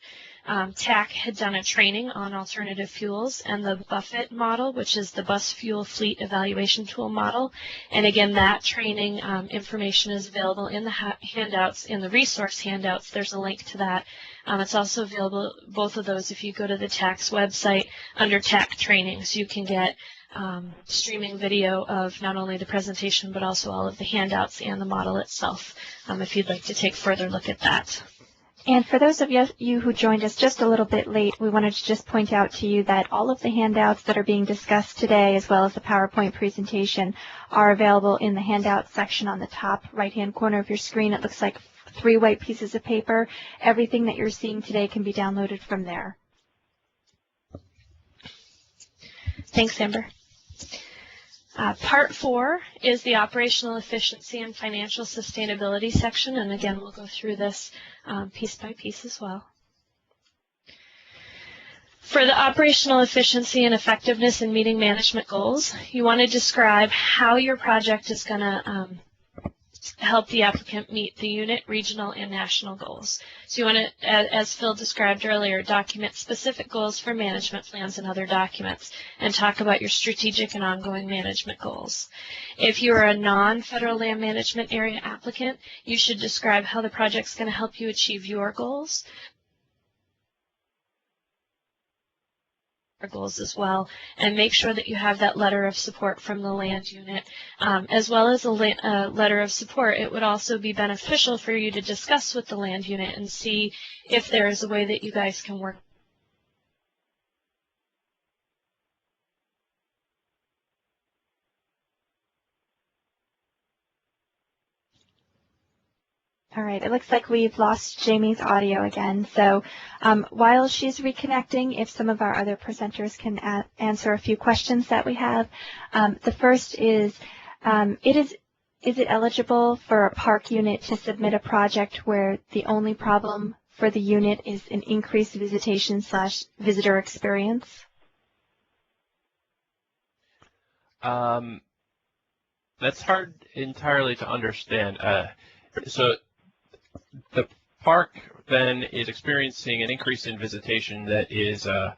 TAC had done a training on alternative fuels and the Buffett model, which is the bus fuel fleet evaluation tool model. And again, that training information is available in the handouts, in the resource handouts. There's a link to that. It's also available, both of those, if you go to the TAC's website under TAC trainings, you can get streaming video of not only the presentation but also all of the handouts and the model itself, if you'd like to take further look at that. And for those of you who joined us just a little bit late, we wanted to just point out to you that all of the handouts that are being discussed today, as well as the PowerPoint presentation, are available in the handouts section on the top right-hand corner of your screen. It looks like 3 white pieces of paper. Everything that you're seeing today can be downloaded from there. Thanks, Amber. Part 4 is the operational efficiency and financial sustainability section, and again, we'll go through this piece by piece as well. For the operational efficiency and effectiveness in meeting management goals, you want to describe how your project is going to help the applicant meet the unit, regional, and national goals. So you want to, as Phil described earlier, document specific goals for management plans and other documents, and talk about your strategic and ongoing management goals. If you are a non-federal land management area applicant, you should describe how the project's going to help you achieve your goals, goals as well, and make sure that you have that letter of support from the land unit, as well as a letter of support. It would also be beneficial for you to discuss with the land unit and see if there is a way that you guys can work. All right, it looks like we've lost Jamie's audio again. So while she's reconnecting, if some of our other presenters can answer a few questions that we have. The first is it eligible for a park unit to submit a project where the only problem for the unit is an increased visitation/visitor experience? That's hard entirely to understand. So the park then is experiencing an increase in visitation that is, I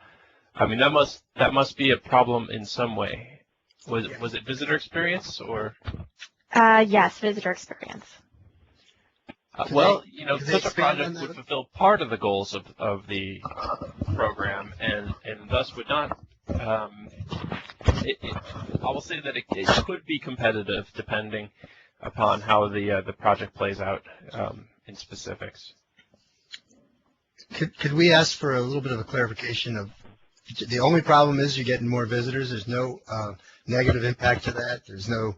mean, that must be a problem in some way. Was it visitor experience or? Yes, visitor experience. Well, you know, such a project would fulfill part of the goals of the program, and thus would not. I will say that it could be competitive depending upon how the project plays out in specifics. Could we ask for a little bit of a clarification of the only problem is you're getting more visitors? There's no negative impact to that. There's no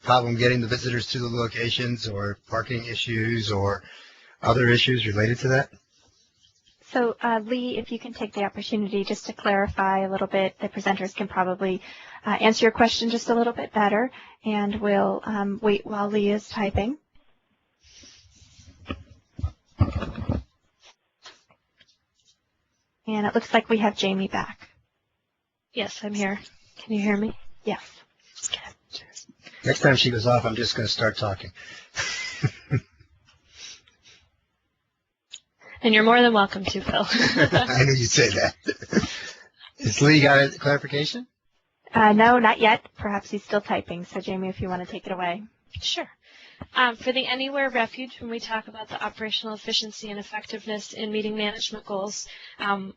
problem getting the visitors to the locations or parking issues or other issues related to that? So Lee, if you can take the opportunity just to clarify a little bit, the presenters can probably answer your question just a little bit better, and we'll wait while Lee is typing. And it looks like we have Jamie back. Yes, I'm here. Can you hear me? Yes. Next time she goes off, I'm just going to start talking. And you're more than welcome to, Phil. I knew you'd say that. Has Lee got a clarification? No, not yet. Perhaps he's still typing. So, Jamie, if you want to take it away. Sure. For the Anywhere Refuge, when we talk about the operational efficiency and effectiveness in meeting management goals,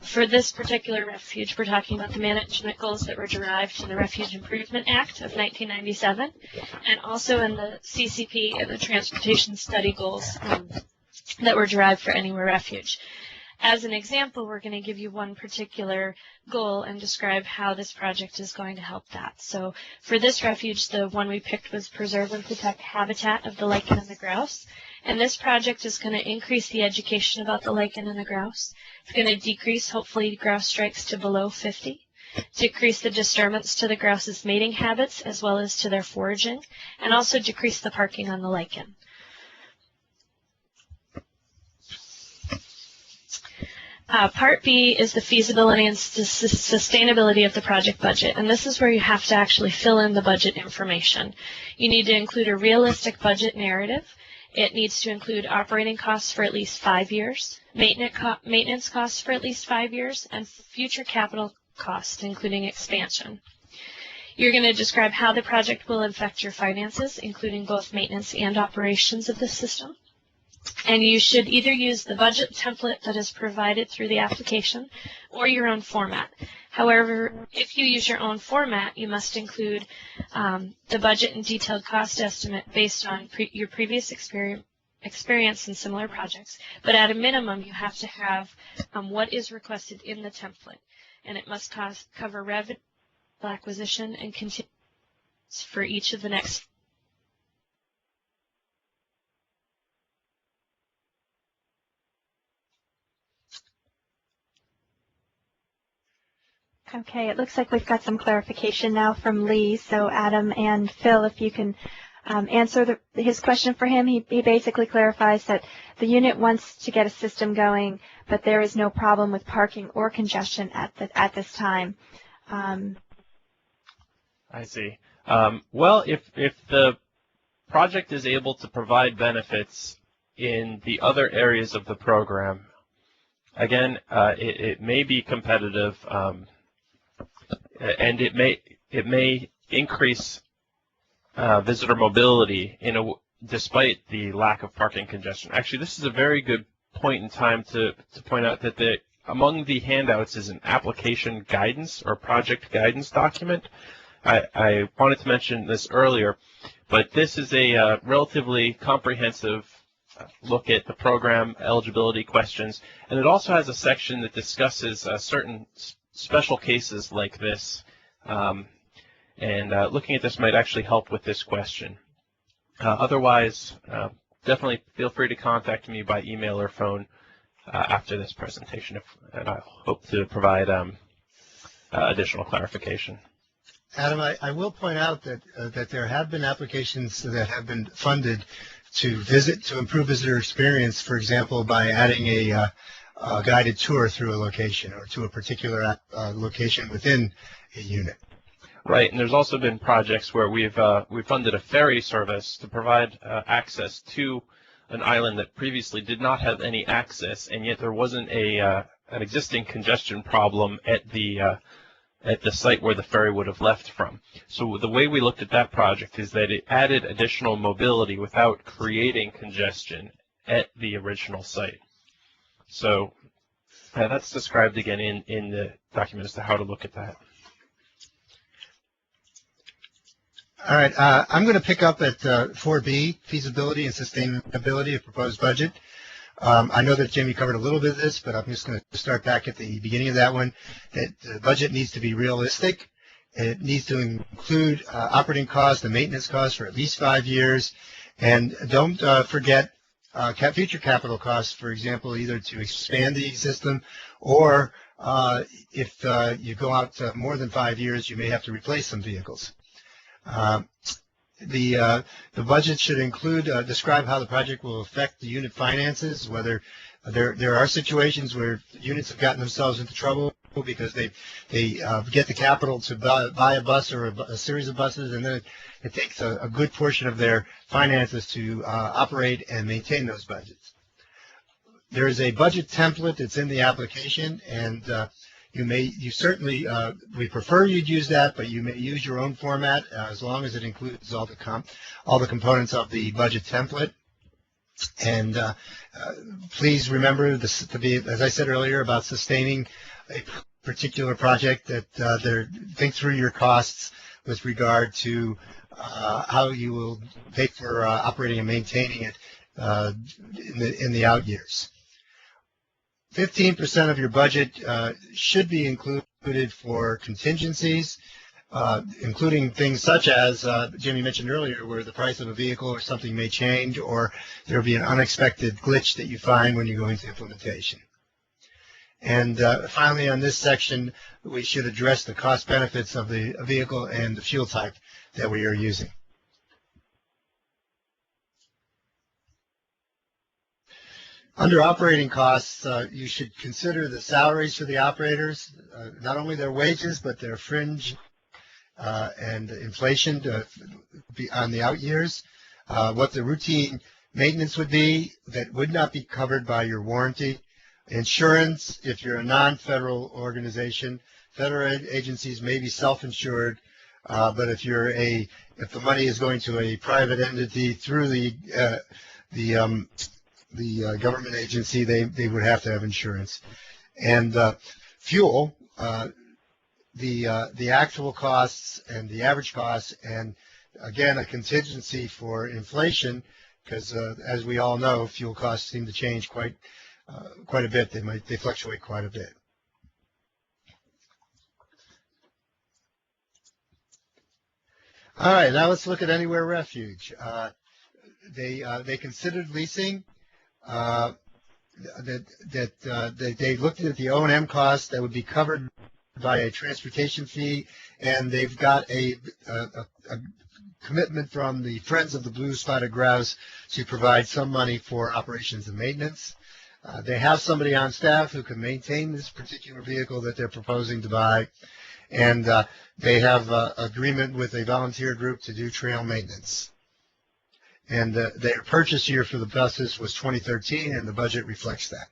for this particular refuge, we're talking about the management goals that were derived in the Refuge Improvement Act of 1997, and also in the CCP and the Transportation Study goals that were derived for Anywhere Refuge. as an example, we're going to give you one particular goal and describe how this project is going to help that. So for this refuge, the one we picked was preserve and protect habitat of the lichen and the grouse. And this project is going to increase the education about the lichen and the grouse. It's going to decrease, hopefully, grouse strikes to below 50. Decrease the disturbance to the grouse's mating habits as well as to their foraging, and also decrease the parking on the lichen. Part B is the feasibility and sustainability of the project budget, and this is where you have to actually fill in the budget information. You need to include a realistic budget narrative. It needs to include operating costs for at least 5 years, maintenance costs for at least 5 years, and future capital costs, including expansion. You're going to describe how the project will affect your finances, including both maintenance and operations of the system. And you should either use the budget template that is provided through the application or your own format. However, if you use your own format, you must include the budget and detailed cost estimate based on your previous experience in similar projects. But at a minimum, you have to have what is requested in the template. And it must cover revenue, acquisition, and contingencies for each of the next. Okay, it looks like we've got some clarification now from Lee. So Adam and Phil, if you can answer his question for him. He basically clarifies that the unit wants to get a system going, but there is no problem with parking or congestion at this time. I see. Well, if the project is able to provide benefits in the other areas of the program, again, it may be competitive, and it may increase visitor mobility despite the lack of parking congestion. Actually, this is a very good point in time to point out that among the handouts is an application guidance or project guidance document. I wanted to mention this earlier, but this is a relatively comprehensive look at the program eligibility questions, and it also has a section that discusses certain special cases like this, and looking at this might actually help with this question. Otherwise, definitely feel free to contact me by email or phone after this presentation, and I hope to provide additional clarification. Adam, I will point out that there have been applications that have been funded to improve visitor experience, for example, by adding a guided tour through a location or to a particular location within a unit. Right, and there's also been projects where we've funded a ferry service to provide access to an island that previously did not have any access, and yet there wasn't an existing congestion problem at the site where the ferry would have left from. So the way we looked at that project is that it added additional mobility without creating congestion at the original site. So that's described again in the document as to how to look at that. All right, I'm going to pick up at 4B, feasibility and sustainability of proposed budget. I know that Jamie covered a little bit of this, but I'm just going to start back at the beginning of that one. That the budget needs to be realistic. It needs to include operating costs and maintenance costs for at least 5 years. And don't forget future capital costs, for example, either to expand the system or if you go out more than 5 years, you may have to replace some vehicles. The budget should include describe how the project will affect the unit finances, whether there are situations where units have gotten themselves into trouble because they get the capital to buy a bus or a series of buses, and then it takes a good portion of their finances to operate and maintain those budgets. There is a budget template that's in the application, and you certainly, we prefer you'd use that, but you may use your own format as long as it includes all the components of the budget template. And please remember this to be, as I said earlier, about sustaining a particular project, that think through your costs with regard to how you will pay for operating and maintaining it in the out years. 15% of your budget should be included for contingencies, including things such as Jimmy mentioned earlier, where the price of a vehicle or something may change, or there will be an unexpected glitch that you find when you go into implementation. And finally, on this section, we should address the cost benefits of the vehicle and the fuel type that we are using. Under operating costs, you should consider the salaries for the operators, not only their wages, but their fringe and inflation on the out years, what the routine maintenance would be that would not be covered by your warranty, insurance, if you're a non-federal organization, federal agencies may be self-insured, but if the money is going to a private entity through the government agency, they would have to have insurance. And fuel, the actual costs and the average costs, and again a contingency for inflation, because as we all know, fuel costs seem to change quite a bit. They fluctuate quite a bit. All right, now let's look at Anywhere Refuge. They considered leasing. They looked at the O&M costs that would be covered by a transportation fee, and they've got a commitment from the Friends of the Blue Spotted Grouse to provide some money for operations and maintenance. They have somebody on staff who can maintain this particular vehicle that they're proposing to buy, and they have an agreement with a volunteer group to do trail maintenance. And their purchase year for the buses was 2013, and the budget reflects that.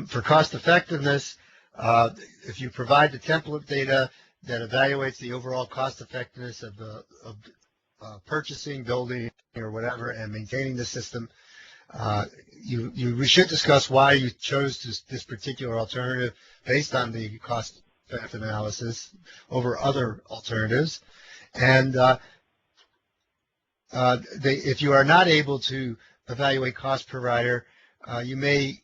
For cost effectiveness, if you provide the template data that evaluates the overall cost effectiveness of purchasing, building, or whatever, and maintaining the system, we should discuss why you chose this particular alternative based on the cost benefit analysis over other alternatives. And if you are not able to evaluate cost per rider, you may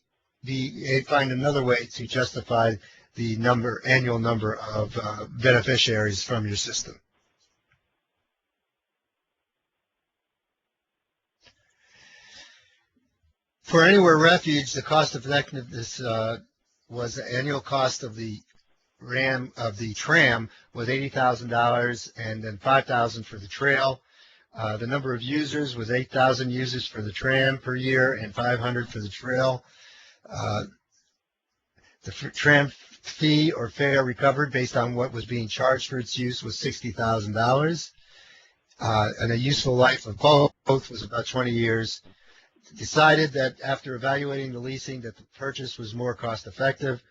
find another way to justify the annual number of beneficiaries from your system. For Anywhere Refuge, the cost effectiveness was the annual cost of the tram was $80,000, and then $5,000 for the trail. The number of users was 8,000 users for the tram per year and 500 for the trail. The tram fee or fare recovered based on what was being charged for its use was $60,000, and a useful life of both was about 20 years. Decided that after evaluating the leasing that the purchase was more cost effective,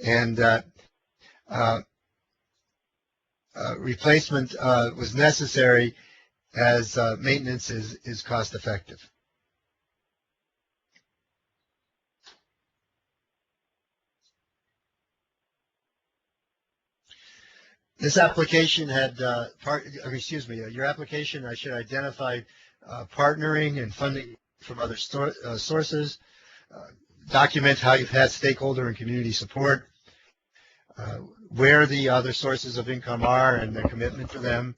and replacement was necessary as maintenance is cost effective. This application had your application should identify partnering and funding from other sources, document how you've had stakeholder and community support, where the other sources of income are and the commitment for them.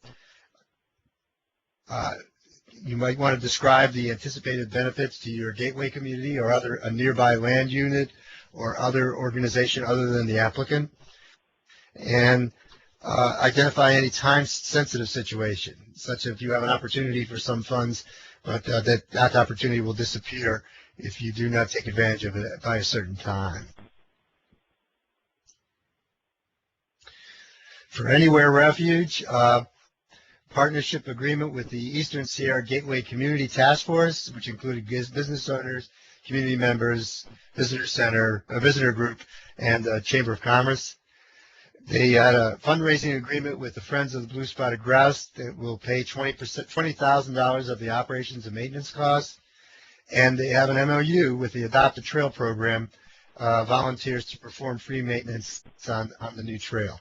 You might want to describe the anticipated benefits to your gateway community or a nearby land unit or other organization other than the applicant, and identify any time-sensitive situation, such as if you have an opportunity for some funds, but that opportunity will disappear if you do not take advantage of it by a certain time. For Anywhere Refuge, partnership agreement with the Eastern Sierra Gateway Community Task Force, which included business owners, community members, visitor center, a visitor group, and Chamber of Commerce. They had a fundraising agreement with the Friends of the Blue Spotted Grouse that will pay $20,000 of the operations and maintenance costs, and they have an MOU with the Adopt a Trail program, volunteers to perform free maintenance on the new trail.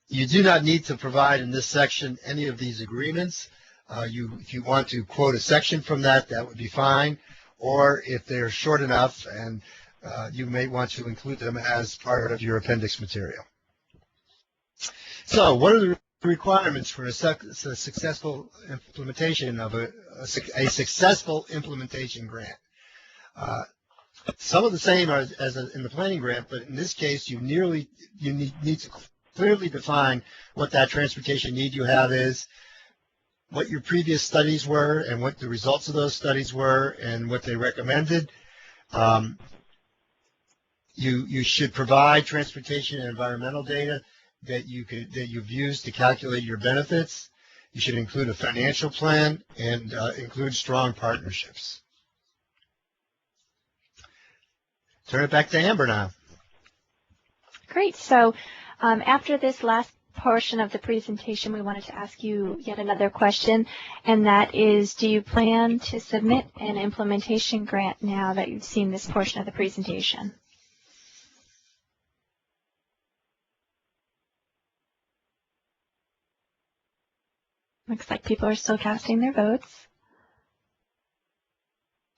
You do not need to provide in this section any of these agreements. If you want to quote a section from that, that would be fine. Or if they're short enough, and you may want to include them as part of your appendix material. So what are the requirements for a successful implementation of a successful implementation grant? Some of the same as in the planning grant, but in this case, you need to clearly define what that transportation need you have is, what your previous studies were, and what the results of those studies were, and what they recommended. You should provide transportation and environmental data that you've used to calculate your benefits. You should include a financial plan and include strong partnerships. Turn it back to Amber now. Great. So after this last portion of the presentation, we wanted to ask you yet another question, and that is, do you plan to submit an implementation grant now that you've seen this portion of the presentation? Looks like people are still casting their votes.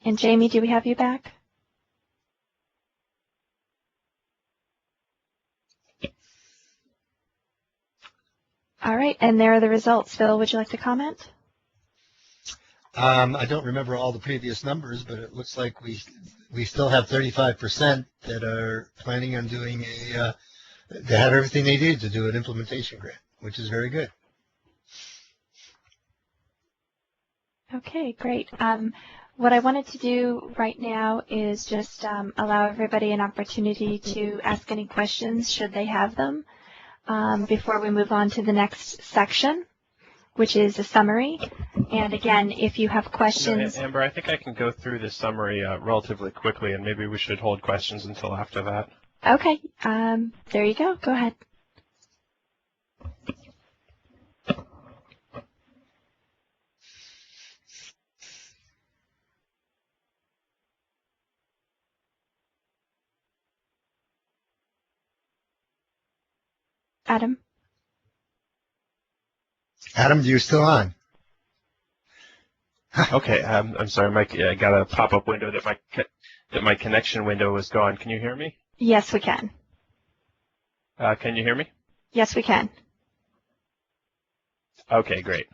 And Jamie, do we have you back? All right, and there are the results. Phil, would you like to comment? I don't remember all the previous numbers, but it looks like we still have 35% that are planning on doing they have everything they need to do an implementation grant, which is very good. Okay, great. What I wanted to do right now is just allow everybody an opportunity to ask any questions, should they have them, before we move on to the next section, which is a summary. And again, if you have questions... Amber, I think I can go through this summary relatively quickly, and maybe we should hold questions until after that. Okay, there you go. Go ahead. Adam? Adam, you still on? Okay, I'm sorry, Mike. I got a pop-up window that my connection window was gone. Can you hear me? Yes, we can. Can you hear me? Yes, we can. Okay, great.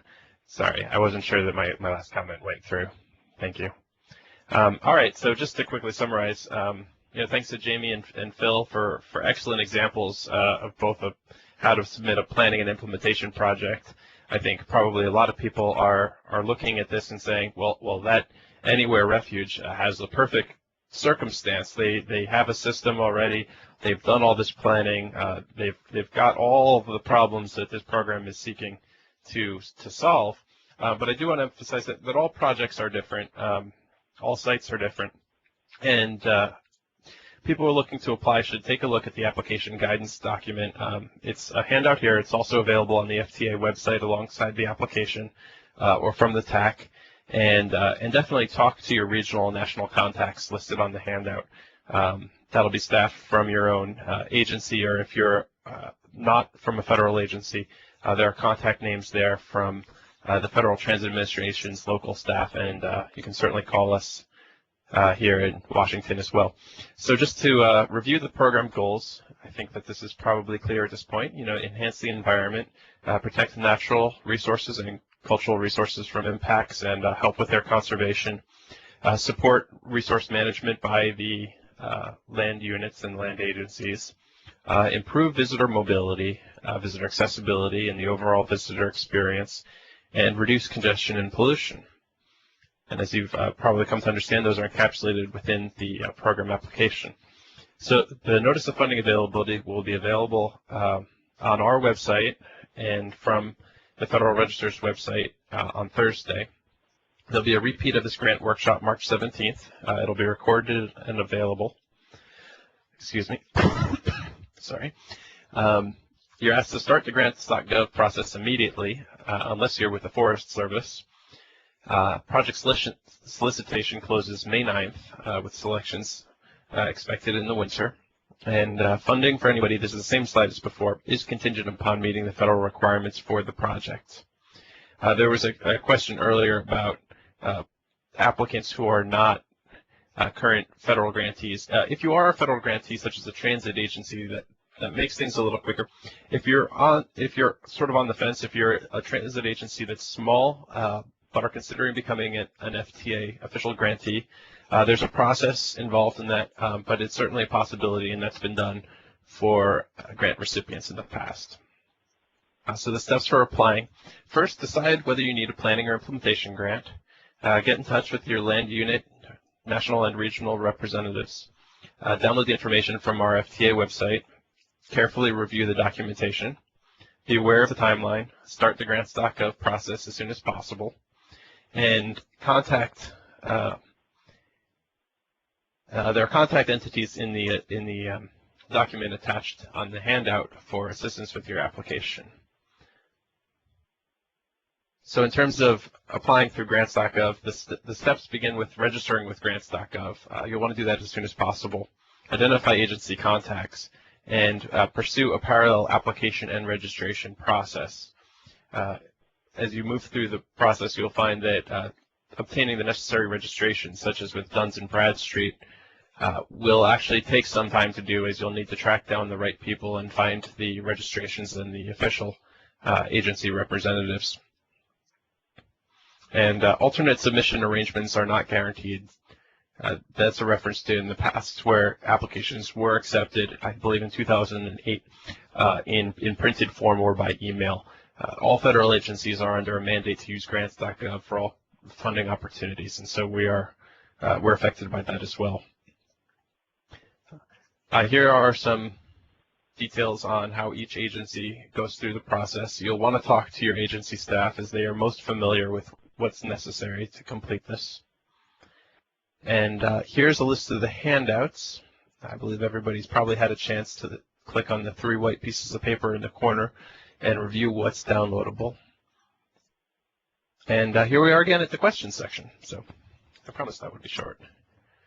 Sorry, I wasn't sure that my last comment went through. Thank you. All right, so just to quickly summarize, thanks to Jamie and Phil for excellent examples of both how to submit a planning and implementation project. I think probably a lot of people are looking at this and saying, well, that Anywhere Refuge has the perfect circumstance. They have a system already. They've done all this planning. They've got all of the problems that this program is seeking to solve. But I do want to emphasize that all projects are different. All sites are different. And people who are looking to apply should take a look at the application guidance document. It's a handout here. It's also available on the FTA website alongside the application or from the TAC. And definitely talk to your regional and national contacts listed on the handout. That'll be staff from your own agency, or if you're not from a federal agency, there are contact names there from the Federal Transit Administration's local staff, and you can certainly call us here in Washington as well. So just to review the program goals, I think that this is probably clear at this point. Enhance the environment, protect the natural resources and cultural resources from impacts, and help with their conservation, support resource management by the land units and land agencies, improve visitor mobility, visitor accessibility, and the overall visitor experience, and reduce congestion and pollution. And as you've probably come to understand, those are encapsulated within the program application. So the Notice of Funding Availability will be available on our website and from the Federal Register's website on Thursday. There'll be a repeat of this grant workshop March 17th. It'll be recorded and available. Excuse me. Sorry. You're asked to start the grants.gov process immediately, unless you're with the Forest Service. Project solicitation closes May 9th, with selections expected in the winter. And funding for anybody, this is the same slide as before, is contingent upon meeting the federal requirements for the project. There was a question earlier about applicants who are not current federal grantees. If you are a federal grantee, such as a transit agency, that makes things a little quicker. If you're sort of on the fence, if you're a transit agency that's small but are considering becoming an FTA official grantee, there's a process involved in that, but it's certainly a possibility, and that's been done for grant recipients in the past. So the steps for applying: first, decide whether you need a planning or implementation grant. Get in touch with your land unit, national and regional representatives. Download the information from our FTA website. Carefully review the documentation. Be aware of the timeline. Start the grants.gov process as soon as possible. And contact, there are contact entities in the document attached on the handout for assistance with your application. So in terms of applying through grants.gov, the steps begin with registering with grants.gov. You'll want to do that as soon as possible. Identify agency contacts and pursue a parallel application and registration process. As you move through the process, you'll find that obtaining the necessary registration, such as with Duns & Bradstreet, will actually take some time to do, as you'll need to track down the right people and find the registrations and the official agency representatives. And alternate submission arrangements are not guaranteed. That's a reference to in the past where applications were accepted, I believe in 2008, in printed form or by email. All federal agencies are under a mandate to use grants.gov for all funding opportunities, and so we're affected by that as well. Here are some details on how each agency goes through the process. You'll want to talk to your agency staff, as they are most familiar with what's necessary to complete this. And here's a list of the handouts. I believe everybody's probably had a chance to click on the 3 white pieces of paper in the corner and review what's downloadable. And here we are again at the questions section. So I promised that would be short.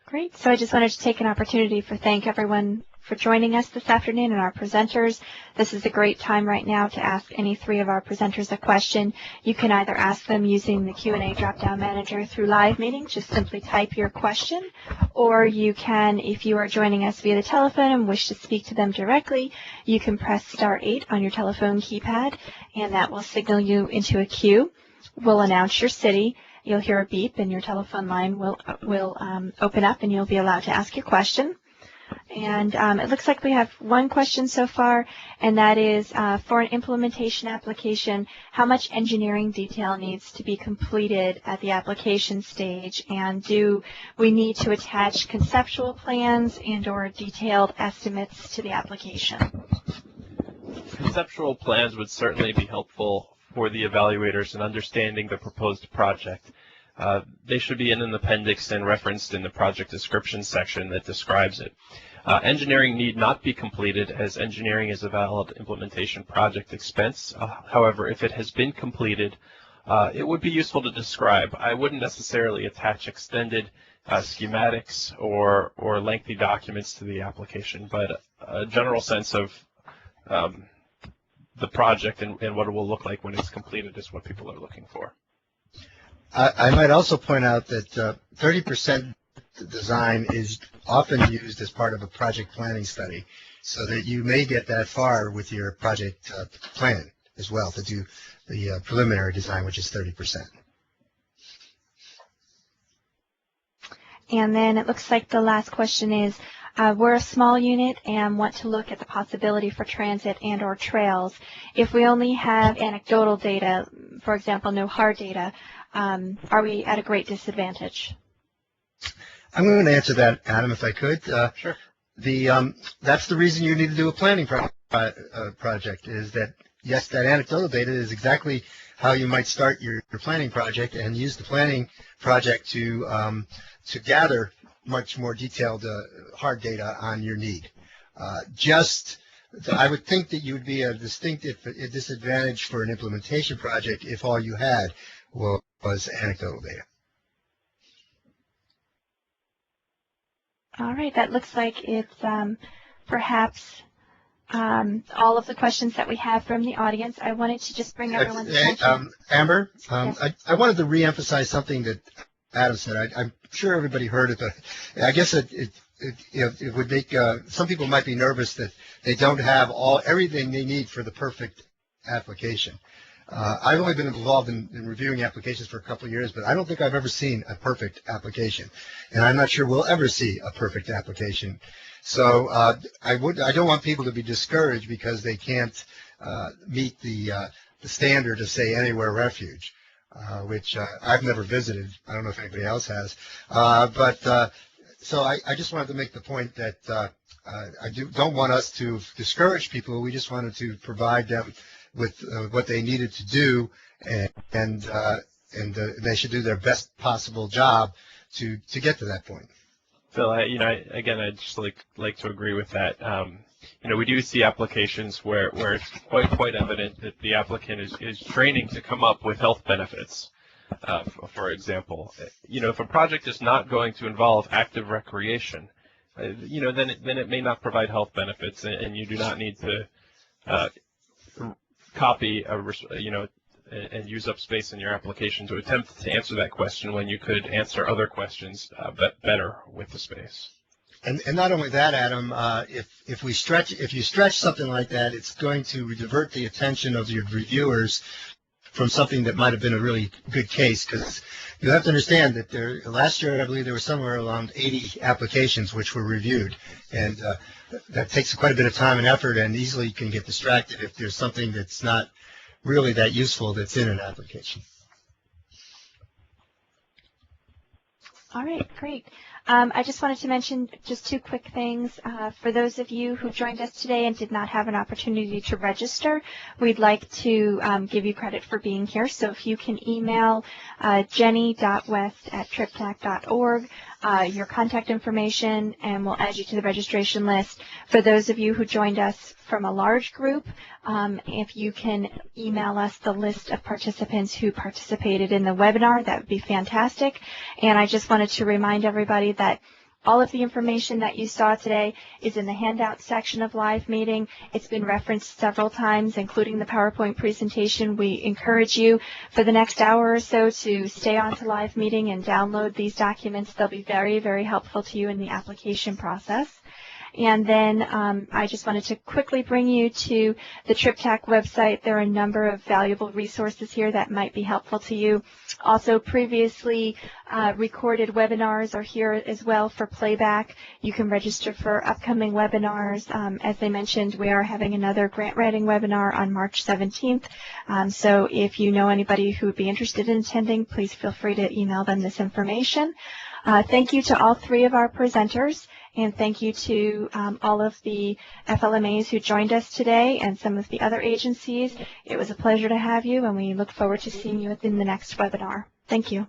Great. So I just wanted to take an opportunity to thank everyone for joining us this afternoon and our presenters. This is a great time right now to ask any 3 of our presenters a question. You can either ask them using the Q&A drop-down manager through live meeting, just simply type your question, or you can, if you are joining us via the telephone and wish to speak to them directly, you can press *8 on your telephone keypad, and that will signal you into a queue. We'll announce your city. You'll hear a beep, and your telephone line will open up, and you'll be allowed to ask your question. And it looks like we have one question so far, and that is for an implementation application, how much engineering detail needs to be completed at the application stage, and do we need to attach conceptual plans and/or detailed estimates to the application? Conceptual plans would certainly be helpful for the evaluators in understanding the proposed project. They should be in an appendix and referenced in the project description section that describes it. Engineering need not be completed, as engineering is a valid implementation project expense. However, if it has been completed, it would be useful to describe. I wouldn't necessarily attach extended schematics or lengthy documents to the application, but a general sense of the project and what it will look like when it's completed is what people are looking for. I might also point out that 30% design is often used as part of a project planning study, so that you may get that far with your project plan as well to do the preliminary design, which is 30%. And then it looks like the last question is, we're a small unit and want to look at the possibility for transit and/or trails. If we only have anecdotal data, for example, no hard data, are we at a great disadvantage? I'm going to answer that, Adam, if I could. Sure. That's the reason you need to do a planning project, is that, yes, that anecdotal data is exactly how you might start your planning project, and use the planning project to gather much more detailed hard data on your need. I would think that you would be a disadvantage for an implementation project if all you had was anecdotal data. All right, that looks like it's perhaps all of the questions that we have from the audience. I wanted to just bring everyone's attention. Amber, Yes. I wanted to reemphasize something that Adam said. I'm sure everybody heard it, but I guess it would make some people might be nervous that they don't have everything they need for the perfect application. I've only been involved in reviewing applications for a couple of years, but I don't think I've ever seen a perfect application, and I'm not sure we'll ever see a perfect application. So I don't want people to be discouraged because they can't meet the standard of, say, Anywhere Refuge, which I've never visited. I don't know if anybody else has, so I just wanted to make the point that I don't want us to discourage people. We just wanted to provide them with what they needed to do, and they should do their best possible job to get to that point. Phil, I'd just like to agree with that. We do see applications where it's quite evident that the applicant is training to come up with health benefits. For example, if a project is not going to involve active recreation, then it may not provide health benefits, and you do not need to copy and use up space in your application to attempt to answer that question when you could answer other questions better with the space. And not only that, Adam, if you stretch something like that, it's going to divert the attention of your reviewers from something that might have been a really good case, because you have to understand that last year I believe there were somewhere around 80 applications which were reviewed, and that takes quite a bit of time and effort, and easily can get distracted if there's something that's not really that useful that's in an application. All right, great. I just wanted to mention just two quick things. For those of you who joined us today and did not have an opportunity to register, we'd like to give you credit for being here. So if you can email jenny.west@triptac.org your contact information, and we'll add you to the registration list. For those of you who joined us from a large group, if you can email us the list of participants who participated in the webinar, that would be fantastic. And I just wanted to remind everybody that all of the information that you saw today is in the handout section of Live Meeting. It's been referenced several times, including the PowerPoint presentation. We encourage you for the next hour or so to stay on to Live Meeting and download these documents. They'll be very, very helpful to you in the application process. And then I just wanted to quickly bring you to the TripTac website. There are a number of valuable resources here that might be helpful to you. Also, previously recorded webinars are here as well for playback. You can register for upcoming webinars. As I mentioned, we are having another grant writing webinar on March 17th. So if you know anybody who would be interested in attending, please feel free to email them this information. Thank you to all three of our presenters. And thank you to all of the FLMAs who joined us today and some of the other agencies. It was a pleasure to have you, and we look forward to seeing you in the next webinar. Thank you.